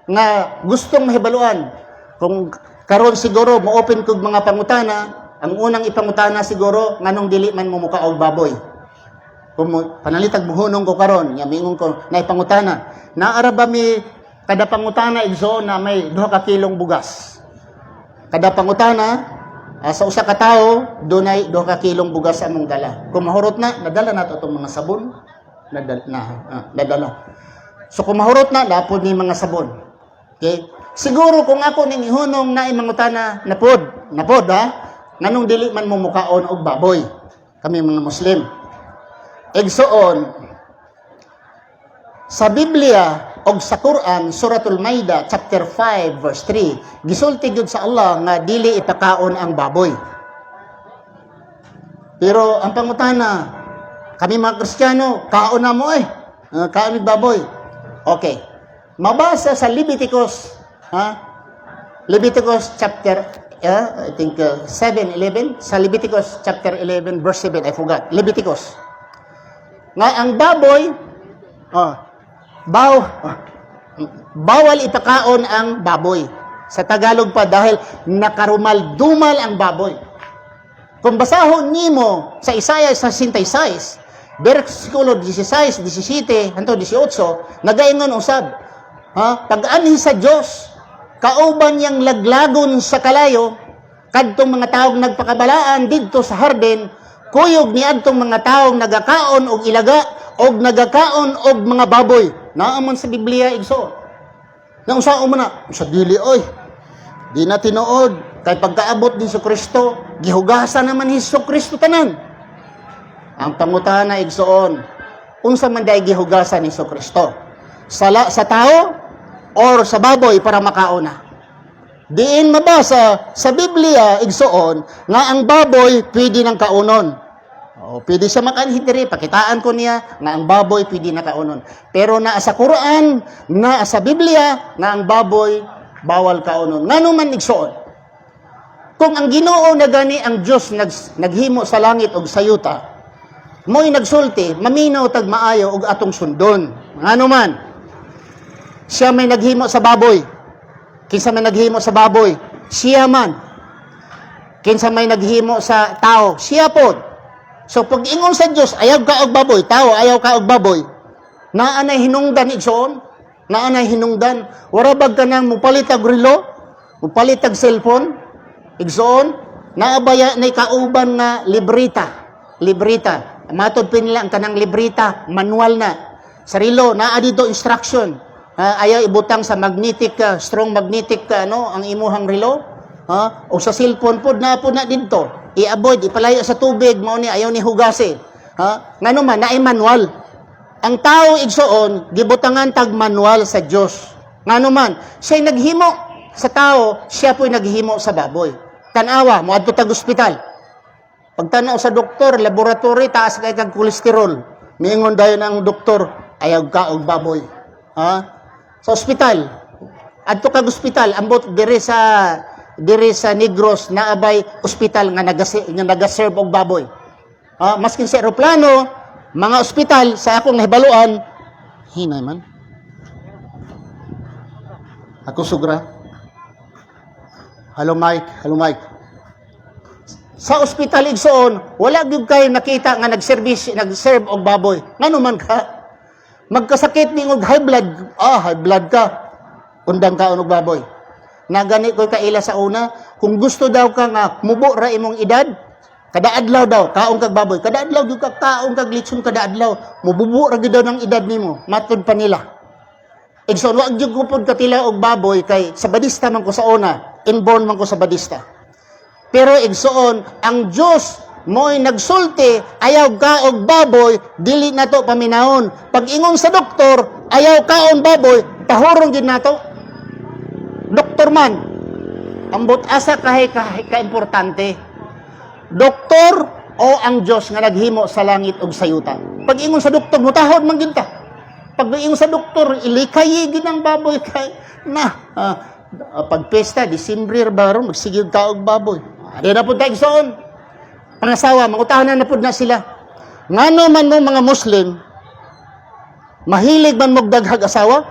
Speaker 1: nga gustong mahibaluan. Kung karon siguro, mo-open kog mga pangutana, ang unang ipangutana siguro, nganong dili man mo muka og baboy. Kung panalitag buhunong ko karon, nya mingon ko na ipangutana. Naara ba mi kada pangutana igso na may 2 ka kilong bugas. Kada pangutana sa usa ka tawo dunay 2 ka kilong bugas among dala. Kung mahurot na, nadala nato itong mga sabon, nadala. So kung mahurot na, napod ni mga sabon. Okay? Siguro kung ako ning ihunong na imangutana napod ha. Nganong dili man mo mukaon og baboy. Kami mga Muslim. Egsoon, sa Biblia o sa Quran, Suratul Maida, chapter 5, verse 3, gisulti gyud sa Allah nga dili ipakaon ang baboy. Pero ang pangutana, kami mga Kristiyano, kaon na mo kaon ng baboy. Okay. Mabasa sa Leviticus, Leviticus chapter, I think 7:11, sa Leviticus chapter 11, verse 7, I forgot. Leviticus. Nga ang baboy, bawal ipakaon ang baboy. Sa Tagalog pa dahil nakarumal-dumal ang baboy. Kung basahon nimo sa Isaiah 66, versikulo 16, 17, hangtod 18, nagaingon usab. Pag-anhi sa Dios, kauban yang laglagon sa kalayo, kadtong mga taong nagpakabalaan didto sa hardin, kuyog ni adtong mga taong nagakaon og ilaga og nagakaon og mga baboy. Naaman sa Biblia igso. Nang usaon mo na sa dili oy. Di na tinuod kay pagkaabot ni Kristo, gihugasan naman ni Kristo tanan. Ang pangutana igsoon, unsa man day gihugasan ni Kristo? Sa tao or sa baboy para makaona? Diin mabasa sa Biblia igsoon nga ang baboy pwede nang kaunon. Pwede siya makanhit diri, pakitaan ko niya nga ang baboy pwede na kaunon. Pero naa sa Quran, naa sa Biblia nga ang baboy bawal kaunon. Ngano man igsoon? Kung ang Ginoo na gani ang Dios naghimo sa langit ug sa yuta, mo'y nagsulti, maminaw tag maayo og atong sundon. Ngano man? Siya may naghimo sa baboy. Kinsa may naghimo sa baboy? Siya man. Kinsa may naghimo sa tao? Siya pod. So pag ingon sa Dios, ayaw ka og baboy, tao ayaw ka og baboy. Naanay hinungdan igsoon? Naanay hinungdan? Wara bag ka nang mupalit og relo? Mupalit og cellphone? Igsoon? Naabaya nay kauban nga libreta. Libreta. Matod pinila ang kanang libreta, manual na. Sa relo naa dito instruction. Ayaw ibutang sa magnetic, strong magnetic, ang imuhang relo. O sa cellphone pod na po na dito. I-avoid, ipalayo sa tubig, mao ni ayaw ni hugasi. Ngano man, naay manual. Ang tao igsoon, gibutangan tag manual sa Dios. Ngano man, siya'y naghimo sa tao, siya po'y naghimo sa baboy. Tanawa, moadto tag ospital. Pagtanaw sa doktor, laboratory, taas kay kag kolesterol. Miingon dayon ang doktor, ayaw ka og baboy. Sa ospital, adto kag ospital, ambot diri sa Negros naabay ospital nga nagaserve og baboy. Maskin sa eroplano, mga ospital sa akong nahibaluan, Hinay man. Ako sugra. Hello Mike. Sa ospital igsoon, wala gyud kay nakita nga nag-serve og baboy. Ngano man ka? Magkasakit ning og high blood ka. Undang ka og baboy. Nagani ko kaila sa una, kung gusto daw ka nga mubo ra imong edad, kada adlaw daw kaon kag baboy. Kada adlaw gyud ka kaon kag litson kada adlaw. Mububo ra gyud daw ng edad nimo. Matud pa nila. Igsoon wa gyud ko pud katila og baboy kay sa badista man ko sa una, inborn man ko sa badista. Pero igsoon, ang Dios mo'y nagsulti, ayaw ka og baboy, dili na to paminahon. Pag ingon sa doktor, ayaw ka og baboy, tahurong gid nato. Doktor man, ambot asa ka-importante. Doktor o ang Dios nga naghimo sa langit ug sa yuta. Pag ingon sa doktor, mutahod man gid ta. Pag ingon sa doktor, ilikay gid ang baboy kay pag pesta, Disyembre baron magsigig ka og baboy. Di na po tayo soon. Pangasawa, mangutahanan na po na sila. Ngano man mo mga Muslim, mahilig man mo daghag asawa?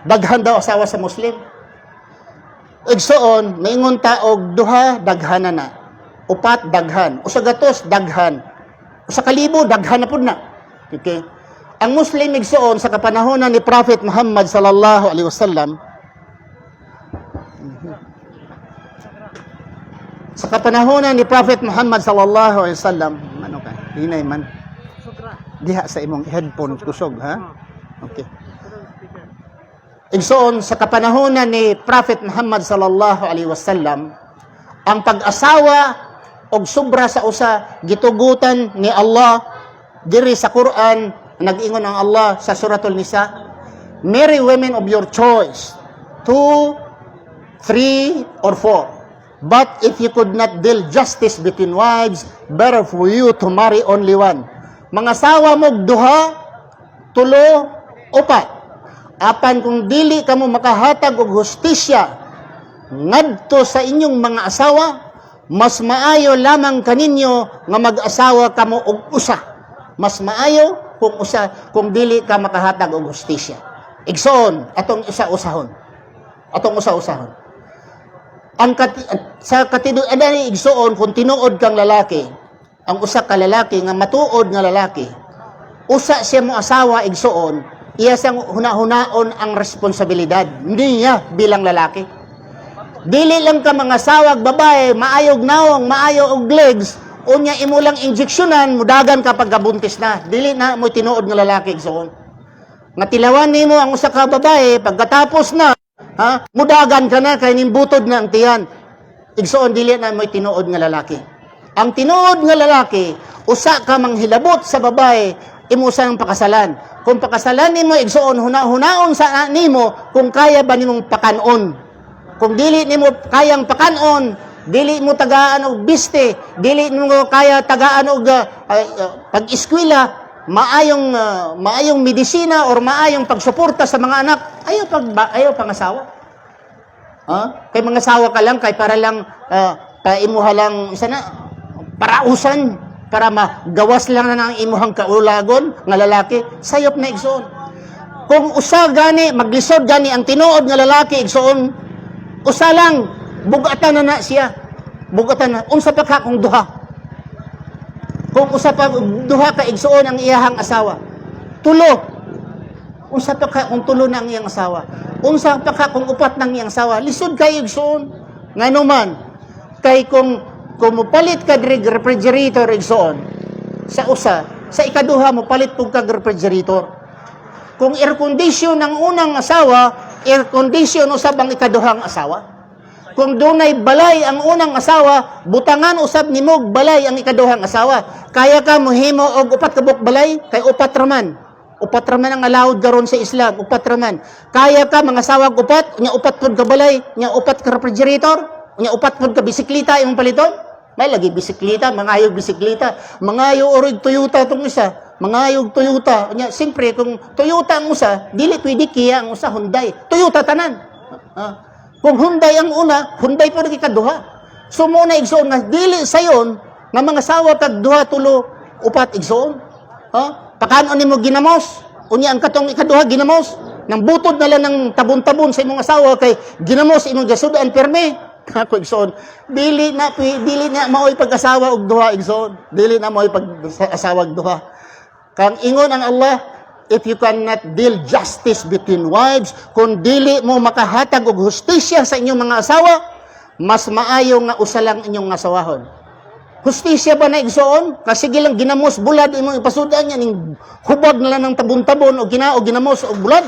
Speaker 1: Daghan daw asawa sa Muslim. Igsoon, maingon ta og duha, daghan na. Upat, daghan. Usa gatos, daghan. Usa kalibo, daghan na po na. Okay? Ang Muslim igsoon sa kapanahonan ni Prophet Muhammad sallallahu alaihi wasallam, sa kapanahonan ni Prophet Muhammad sallallahu alaihi wasallam, ano ka? Hinay man. Diha sa imong headphone kusog, ha? Okay. Igsoon sa kapanahonan ni Prophet Muhammad sallallahu alaihi wasallam, ang pag-asawa og sobra sa usa gitugutan ni Allah diri sa Quran, nag-ingon ang Allah sa Suratul Nisa, marry women of your choice, 2, 3, or 4. But if you could not deal justice between wives, better for you to marry only one. Mga sawa mo duha, tulo, upat. Apan kung dili kamo makahatag og hustisya ngadto sa inyong mga asawa, mas maayo lamang kaninyo nga mag-asawa kamo og usa. Mas maayo kung dili ka makahatag og hustisya. Igsoon, atong usa-usahon. Sa katinuod igsoon, kung tinuod kang lalaki, ang usa ka lalaki nga matuod nga lalaki, usa siya mo asawa igsoon, iya sang hunahunaon ang responsibilidad niya bilang lalaki. Dili lang ka mga sawag babae, maayog naong, maayo og legs, unya imo lang injeksyonan, mudagan ka pagkabuntis na. Dili na mo tinuod nga lalaki igsoon. Nga tilawan nimo ang usa ka babae, pagkatapos na mudagan ka na kay nimbutod na ang tiyan. Igsoon dili na mo'y tinuod nga lalaki. Ang tinuod nga lalaki, usa ka manghilabot sa babae, imo sang pakasalan. Kung pakasalan nimo igsoon hunaon sa nimo kung kaya ba nimong pakanon. Kung dili nimo kayang pakanon, dili mo tagaan og biste, dili mo kaya tagaan og pag-eskwela, maayong medisina or maayong pagsuporta sa mga anak, ayaw pangasawa. Kay mga asawa ka lang kay para lang imuha lang isa na parausan para magawas lang na ng imuhang kaulagon nga lalaki, sayop na igsoon. Kung usa gani maglisod gani ang tinuod nga lalaki igsoon, usa lang bugatan na siya. Bugatan na unsa pa ka kung duha. Kung usa pa duha ka igsuon ang iyahang asawa. Tulo. Unsa pa ka kung tulo na ang iyang asawa. Unsa pa ka kung upat ng iyang asawa. Lisod kay igsuon. Ngano man kay kung mupalit ka diri refrigerator igsuon sa usa, sa ikaduha mo palit pug kag refrigerator. Kung air condition ng unang asawa, air condition usab ang ikaduhang asawa. Kung dunay balay ang unang asawa, butangan usab nimo balay ang ikaduhang asawa. Kaya ka mohimo og upat ka buok balay kay upat raman. Upat raman ang allowed karon sa Islam, upat raman. Kaya ka mga asawa upat, nya upat pud ka balay, nya upat ka refrigerator, nya upat pud ka bisikleta imong paliton. May lagi bisikleta, mangayog bisikleta, mangayo orig Toyota tong isa. Mangayog Toyota. Nya siyempre kung Toyota ang usa, dili pwede Kia ang usa Hyundai. Toyota tanan. Kung Hyundai ang una, Hyundai pa rin ikaduha. So muna igsoon nga, dili sayon, nga mga sawa tag duha, tulo, upat igsoon. Pakanon ni mo ginamos, Unya ang katong ikaduha ginamos nang butod na lang ng tabon-tabon sa imong asawa kay ginamos imong gasudaan perme. Ako igsoon, dili na maoy pag-asawa og duha igsoon. Dili na maoy pag-asawa og duha. Kang ingon ang Allah, if you cannot deal justice between wives, kung dili mo makahatag og hustisya sa inyong mga asawa, mas maayo nga usa lang inyong asawahon. Hustisya ba na igsoon? Kasi gilang ginamos bulad imong ipasudan niya ning hubag na lang ng tabon-tabon o ginamos og bulad.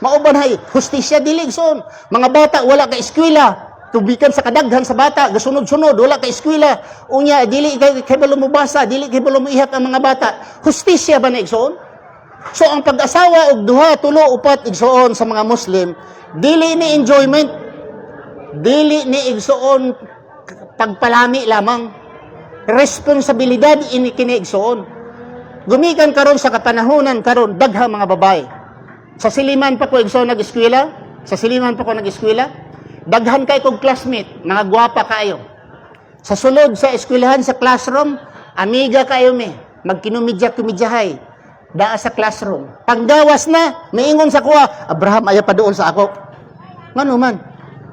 Speaker 1: Mauban hay, hustisya dili igsoon. Mga bata wala ka eskwela, tubikan sa kadaghan sa bata, gasunod-sunod wala ka eskwela. Unya dili kay balo mo basa, dili kay balo mo ihap ang mga bata. Hustisya ba na igsoon? So ang pag-asawa og duha, tulo, upat igsoon sa mga Muslim, dili ni enjoyment, dili ni igsoon pagpalami lamang. Responsibilidad ini kini igsoon. Gumikan karon sa kapanahunan karon daghang mga babae. Sa siliman pa ko igsoon nag-eskwela, daghan kay kog classmate, mga gwapa kayo. Sa sulod sa eskwelahan sa classroom, amiga kayo me, magkinumidya-kumidyahay. Daa sa classroom. Panggawas na, miingon sa kuha, Abraham, ayaw pa doon sa ako. Ngano man?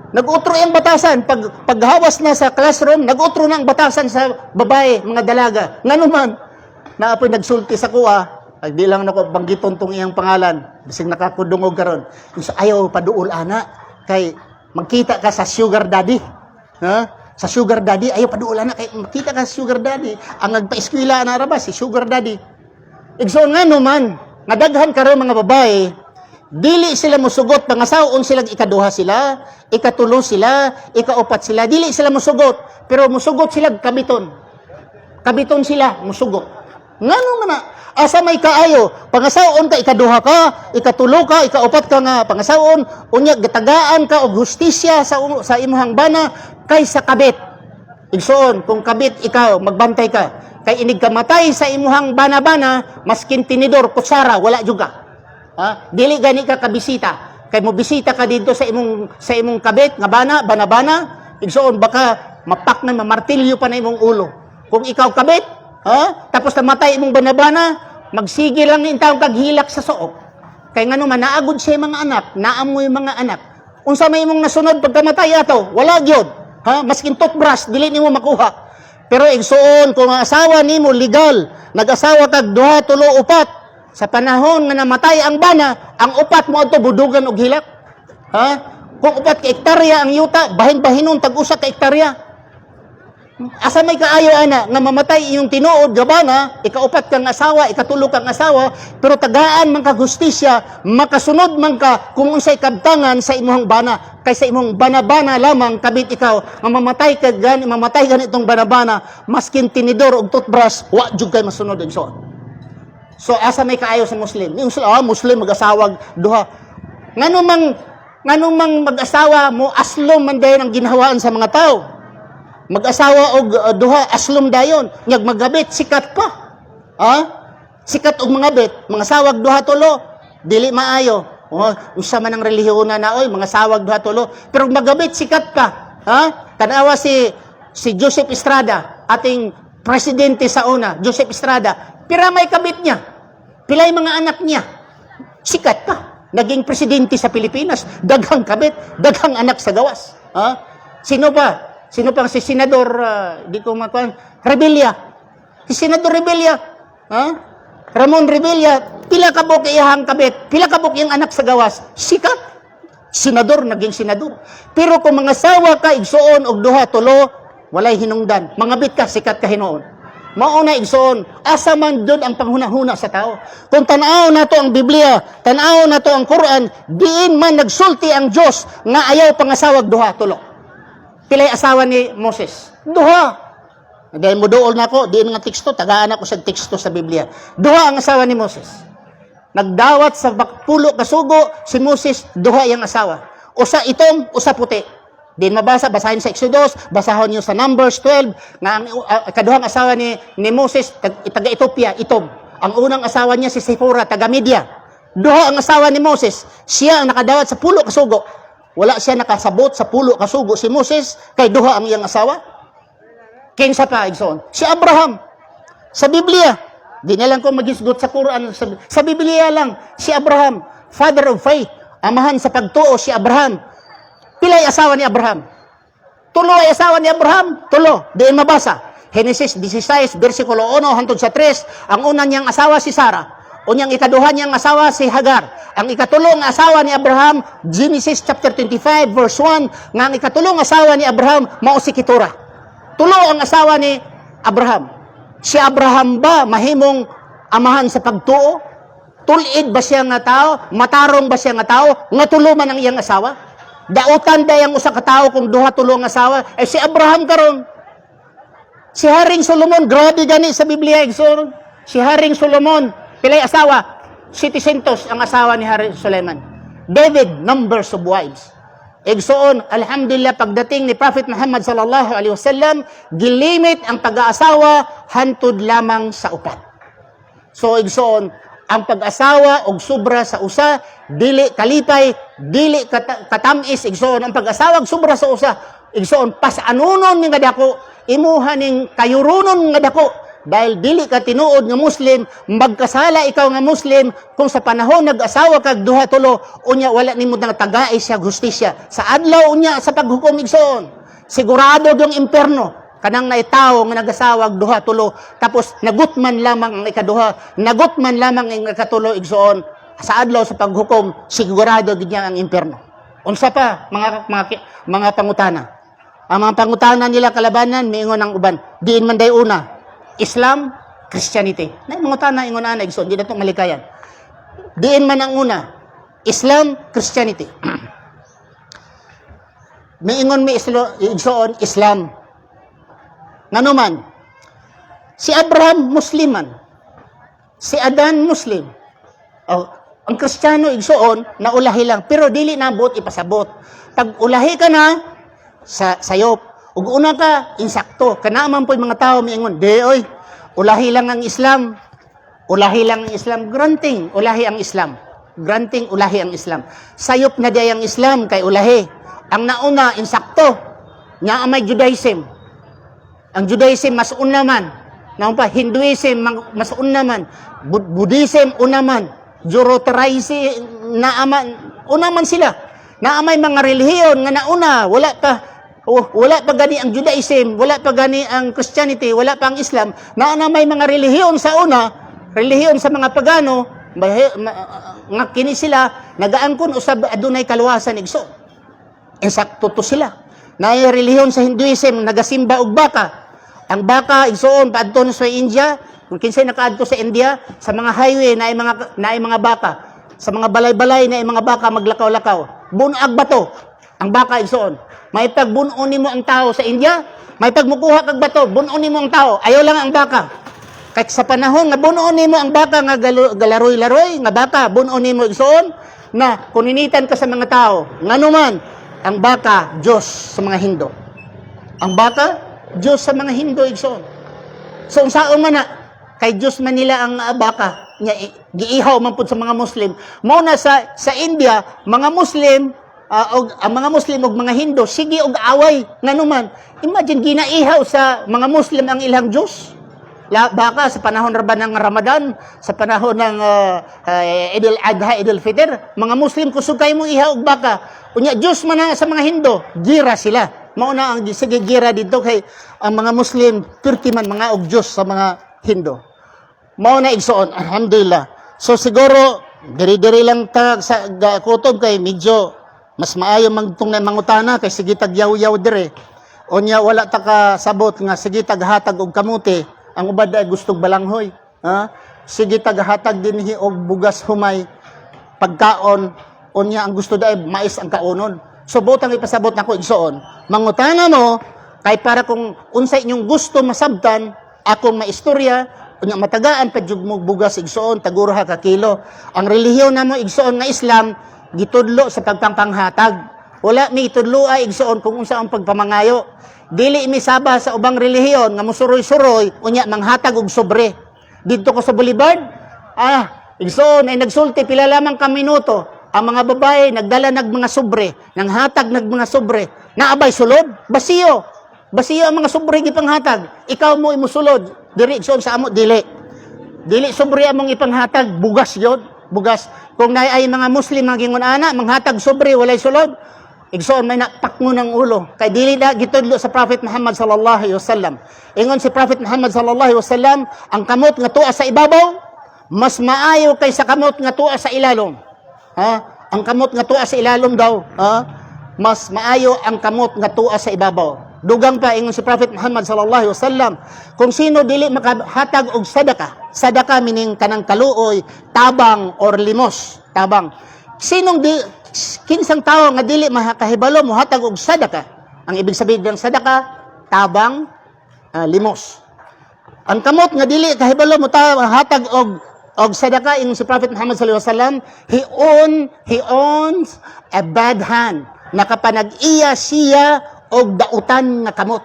Speaker 1: Nag-utro yung batasan. Paghawas na sa classroom, nag-utro na ang batasan sa babae, mga dalaga. Ngano man? Naapoy nagsulti sa kuha, ay di lang nako banggiton tong iyang pangalan. Bising nakakudungog karon. Ayaw pa doon, ana. Kay magkita ka sa sugar daddy. Ha? Sa sugar daddy, ayaw pa doon, ana. Kay magkita ka sa sugar daddy. Ang nagpa-eskwela na arabas, si sugar daddy. Igsoon nga naman, nadaghan karon mga babae, dili sila musugot, pangasaon sila, ikaduha sila, ikatulo sila, ikaupat sila, dili sila musugot, pero musugot sila kabiton. Kabiton sila, musugot. Nga naman na, asa may kaayo, pangasaon ka, ikaduha ka, ikatulo ka, ikaupat ka nga, pangasaon, unya, gatagaan ka, o justisya sa imuhang bana, kaysa kabit. Igsoon, kung kabit ikaw, magbantay ka, kay inig ka matay sa imuhang bana-bana, maskin tinidor, kutsara, wala juga. Ha? Dili gani ka kabisita. Kay mo bisita ka dito sa imong kabit nga bana, igsoon baka mapak na mamartilyo pa na imong ulo. Kung ikaw kabit, ha? Tapos namatay imong bana-bana, magsige lang ni tawag kag hilak sa suok. Kay ngano man naagod siya mga anak, naamoy mga anak. Unsa may imong nasunod pagkamatay ato? Wala gyud. Ha? Maskin toothbrush dili nimo makuha. Pero igsoon, kung ang asawa nimo legal, nag-asawa kag duha, tulo, upat, sa panahon nga namatay ang bana, ang upat mo adto budugan og hilak. Ha? Kung upat ka hektarya ang yuta, bahin-bahinon tag-usa ka hektarya. Asa may kaayo ana nga mamatay iyong tinuod nga bana, ikaupat kang asawa, ikatulo kang asawa, pero tagaan man ka hustisya, makasunod man ka kung unsay kabtangan sa imong bana, kaysa imong bana-bana lamang kabit ikaw, nga mamatay ganitong bana-bana, maskin tinidor og toothbrush, wa jud kay masunod igsoon. So asa may kaayo sa Muslim? Yung Muslim mag-asawag duha. Nganong mang mag-asawa mo aslom man dayon ang ginhawaan sa mga tao. Mag-asawa og duha aslom dayon, nyag magabit sikat pa. Ha? Sikat og mga bet, mga sawag duha tulo, dili maayo. Usa man ang relihiyon na oy, mga sawag duha tulo, pero magabit sikat pa. Ha? Tanawa si Joseph Estrada, ating presidente sa una, Joseph Estrada, pira may kabit niya. Pilay mga anak niya. Sikat pa. Naging presidente sa Pilipinas, daghang kabit, daghang anak sa gawas. Ha? Sino pa? Sino pang si Senador, di ko makuha, Rebilla. Si Senador Rebilla, Ramon Rebilla, pila ka buk iyahang kabit, pila ka buk iyang anak sa gawas, sikat. Senador, naging senador. Pero kung mga sawa ka, igsoon, og duha, tulo, walay hinungdan. Mangabit ka, sikat ka hinoon. Mauna igsoon, asa man doon ang panghuna-huna sa tao. Kung tanaw na to ang Biblia, tanaw na to ang Quran, diin man nagsulti ang Diyos nga ayaw pangasawag duha, tulo. Pilay asawa ni Moses? Duha. Dahil mo dool na ako, diin nga teksto, tagaan ako sa teksto sa Biblia. Duha ang asawa ni Moses. Nagdawat sa pulo kasugo, si Moses, duha yung asawa. Usa itom, usa puti. Diin mabasa, basahin sa Exodus, basahon niyo sa Numbers 12, nga ang kaduhang asawa ni Moses, taga Ethiopia, itom. Ang unang asawa niya si Sephora, taga Media. Duha ang asawa ni Moses. Siya ang nakadawat sa pulo kasugo. Wala siya nakasabot sa pulo kasugo si Moses, kay duha ang iyang asawa. Kinsa pa igsoon? Si Abraham. Sa Biblia, Di na lang ko magisgot sa Quran. Sa Biblia lang, si Abraham, father of faith, amahan sa pagtuo si Abraham. Pilay asawa ni Abraham? Tulo ay asawa ni Abraham? Tulo. Diin mabasa. Genesis 16, versikulo 1 hangtod sa 3, ang una niyang asawa si Sarah. Unyang ikaduha niyang asawa si Hagar. Ang ikatulong asawa ni Abraham, Genesis chapter 25, verse 1, nga ang ikatulong asawa ni Abraham, mao si Keturah. Tulo ang asawa ni Abraham. Si Abraham ba mahimong amahan sa pagtuo? Tulid ba siya nga tao? Matarong ba siya nga tao? Nga tulo man ang iyang asawa? Dautan ba yung usa ka tao kung duha tulo ang asawa? Si Abraham karon. Si Haring Solomon, grabe gani sa Biblia, igsoon. Si Haring Solomon, pilay asawa? 700 ang asawa ni Haring Solomon. David, numbers of wives. Igsoon, alhamdulillah, pagdating ni Prophet Muhammad sallallahu alaihi wasallam, gilimit ang pag-aasawa hantod lamang sa upat. So, igsoon, ang pag-asawa og sobra sa usa, dili kalipay, dili katamis, igsoon, ang pag-asawa og sobra sa usa, igsoon, pasanunon ni nga dako, imuha ning kayurunon nga dako, dahil dili ka tinuod nga Muslim, magkasala ikaw nga Muslim, kung sa panahon nag-asawa kag duha tulo, unya wala nimo nang tagay siya justisya. Sa adlaw unya sa paghukom igsoon, sigurado yung imperno, kanang naitaw nga nag-asawa duha tulo, tapos nagutman lamang ang ikaduha, nagutman lamang ang ikatulo igsoon, sa adlaw sa paghukom, sigurado gid niya ang imperno. Unsa pa mga pangutana? Ang mga pangutana nila kalabanan, miingon ang uban. Diin man day una, Islam, Christianity. Na mga tana, ingon na, igsoon, di na itong malikayan. Diin man ang una, Islam, Christianity. Miingon mi igsoon, Islam. Ngano man, si Abraham, Musliman. Si Adan, Muslim. Oh, ang Kristiyano, igsoon, naulahi lang. Pero dili nabot, ipasabot. Pag ulahi ka na, sa sayop. Ug una ka, insakto. Kanaman po yung mga tao miingon, di oy, ulahi lang ang Islam. Ulahi lang ang Islam. Granting, ulahi ang Islam. Granting, ulahi ang Islam. Sayop na di ang Islam kay ulahi. Ang nauna, insakto. Nga may Judaism. Ang Judaism, mas unaman. Naon pa, Hinduism, mas unaman. Buddhism, unaman. Zoroastrianism, unaman sila. Naamay mga relihiyon nga nauna, wala pa gani ang Judaism, wala pa gani ang Christianity, wala pa ang Islam. Naana may mga relihiyon sa una, relihiyon sa mga pagano, nga kini sila nagaangkon usab adunay kaluwasan igso. Insakto to sila. Naay relihiyon sa Hinduism nagasimba og baka. Ang baka igsoon paadton sa India, kung kinsay nakaadto sa India, sa mga highway naay mga baka. Sa mga balay-balay naay mga baka maglakaw-lakaw. Bunag bato ang baka igsoon. May pagbunon nimo ang tao sa India, may pagmukuha kag bato, bunon nimo ang tao, ayaw lang ang baka. Kahit sa panahon nga bunon nimo ang baka nga galaroy-laroy nga baka, bunon nimo igsoon na kuninitan ka sa mga tao. Nganuman, ang baka Diyos sa mga Hindu. Ang baka Diyos sa mga Hindu igsoon. So unsaon man na kay Diyos man nila ang baka, nya giihaw man pud sa mga Muslim. Mao na sa India, mga Muslim ang mga Muslim ug mga Hindu sige og away nganuman. Imagine ginaihaw sa mga Muslim ang ilang Diyos. Baka sa panahon ra ba ng Ramadan, sa panahon ng Eid al-Adha, Eid al-Fitr, mga Muslim kusog kay mo ihaw og baka. Unya Diyos man na sa mga Hindu, gira sila. Mao na ang sige gira dito kay ang mga Muslim perti man mga og Diyos sa mga Hindu. Mao na igsoon, alhamdulillah. So siguro diri-diri lang ta sa kutob kay medyo mas maayo magtong na mangutana kay sige tagyaw-yaw dire. Unya wala ta ka sabot nga sige taghatag og kamuti, ang ubad ay gustong balanghoy. Ha? Sige taghatag dinhi og bugas humay, pagkaon, unya ang gusto dai mais ang kaunon. So butang ipasabot nako igsoon. Mangutana mo kay para kung unsay inyong gusto masabtan, akong maistorya, unya matagaan pa jud mo bugas igsoon taguro ha ka kilo. Ang relihiyon namo igsoon nga Islam gitudlo sa pagpangpanghatag. Wala mi itudlo ay igsoon kung unsa ang pagpamangayo. Dili mi saba sa ubang relihiyon nga musuroy-suroy unya manghatag og sobre. Didto ko sa Boulevard, igsoon ay nagsulti pila lamang ka minuto. Ang mga babae nagdala nag mga sobre, nang hatag nag mga sobre. Naabay sulod, basiyo. Basiyo ang mga sobre gipanghatag. Ikaw mo imusulod, diri igsoon sa amo dili. Dili sobre among ipanghatag bugas yun. Bugas. Kung na ay mga Muslim mga gingon ana, manghatag sobre walay sulod. Igsoon may napakmo ng ulo. Kay dili na gitudlo sa Prophet Muhammad sallallahu alaihi wasallam. Ingon si Prophet Muhammad sallallahu alaihi wasallam, ang kamot nga tuwa sa ibabaw mas maayo kaysa kamot nga tuwa sa ilalom. Ha? Ang kamot nga tuwa sa ilalom daw, ha? Mas maayo ang kamot nga tuwa sa ibabaw. Dugang pa ingon si Prophet Muhammad sallallahu alaihi wasallam, kung sino dili makahatag og sadaka, sadaka meaning kanang kaluoy, tabang or limos, tabang. Sinong kinsang tao nga dili makahibalo mohatag og sadaka? Ang ibig sabihin ng sadaka, tabang, limos. Ang kamot nga dili kahibalo mo hatag og sadaka ingon si Prophet Muhammad sallallahu alaihi wasallam, he owns a bad hand. Nakapanag-iya siya og dautan nga kamot.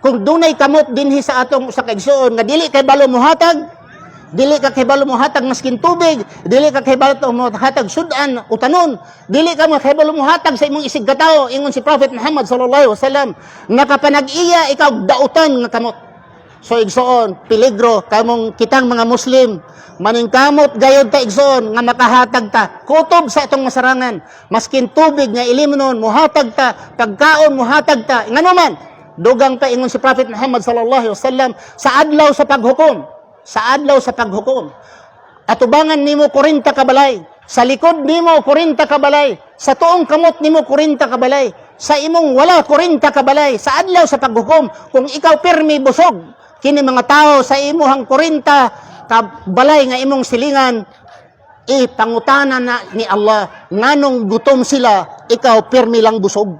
Speaker 1: Kung dunay kamot dinhi sa atong sa kaigsoon nga dili kay balo mohatag, dili ka kay balo mohatag maskin tubig, dili ka kay balo mohatag sudan utanon, dili ka kay balo mohatag sa imong isig katao, ingon si Prophet Muhammad sallallahu alaihi wasallam, nakapanag-iya ikaw dautan nga kamot. So igsoon, peligro kamong kitang mga Muslim, maningkamot gayud ta igsoon nga makahatag ta kutob sa atong masarangan, maskin tubig nga ilimnon mohatag ta, pagkaon mohatag ta. Ngano man, dugang pa ingon si Prophet Muhammad sallallahu alaihi wasallam sa adlaw sa paghukom, sa adlaw sa paghukom. Atubangan nimo 40 ka balay, sa likod nimo 40 ka balay, sa tuong kamot nimo 40 ka balay, sa imong wala 40 ka balay, sa adlaw sa paghukom. Kung ikaw pirmi busog, kini mga tao sa imuhang 40 ka balay nga imong silingan, pangutana na ni Allah, nganong gutom sila, ikaw pirmi lang busog.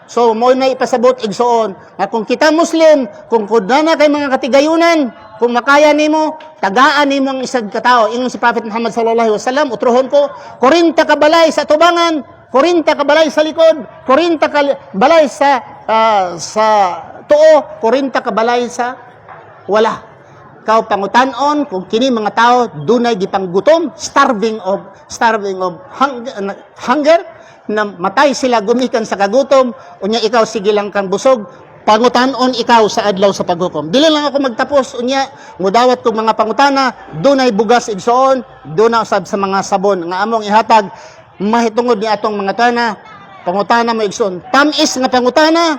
Speaker 1: So, mo na ipasabot igsoon, nga kung kita Muslim, kung kudana kay mga katigayunan, kung makaya nimo, tagaan nimo ang isang katao. Ingon si Prophet Muhammad sallallahu alaihi wasallam, utrohon ko, 40 ka balay sa tubangan, 40 ka balay sa likod, 40 ka balay sa tuo, 40 ka balay sa wala. Kau pangutanon kung kini mga tao dunay gipanggutom, starving of hunger, na matay sila gumikan sa kagutom, unya ikaw sige lang kang busog, pangutanon ikaw sa adlaw sa paghukom. Dili lang ako magtapos unya, mudawat kong mga pangutana, dunay bugas igsoon, duna usab sa mga sabon nga among ihatag mahitungod ni atong mga tana, pangutana mo igsoon. Tamis nga pangutana,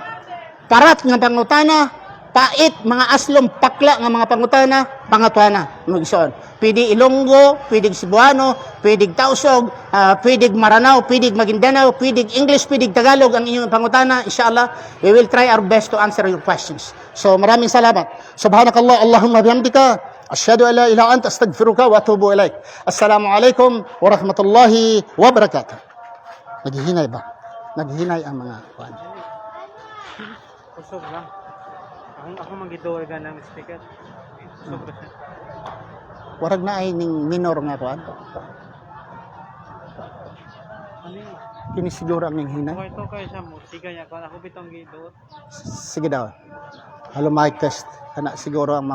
Speaker 1: parat nga pangutana, pait, mga aslom, pakla nga mga pangutana, pangatwana, igsoon. Pwede Ilonggo, pwede Cebuano, pwede Tausog, pwede Maranao, pwede Maguindanao, pwede English, pwede Tagalog ang inyong pangutana. Inshallah, we will try our best to answer your questions. So, maraming salamat. Subhanakallah, Allahumma bihamdika, asyhadu an la ilaha anta, astaghfiruka wa atubu ilaik. Assalamualaikum warahmatullahi wabarakatuh. Naghihinay ba? Naghihinay ang mga kuwan.
Speaker 2: Kusog lang. Ako magiduwa ka ng speaker. Sobra siya.
Speaker 1: Warag na ay ning minor nga kuan.
Speaker 2: Ano yun?
Speaker 1: Kini siguro ang ning hinay.
Speaker 2: Okay, ito kayo siya mo. Siga niya. Kung ako bitong giduot.
Speaker 1: Sige daw. Hello mic test. Kana siguro ang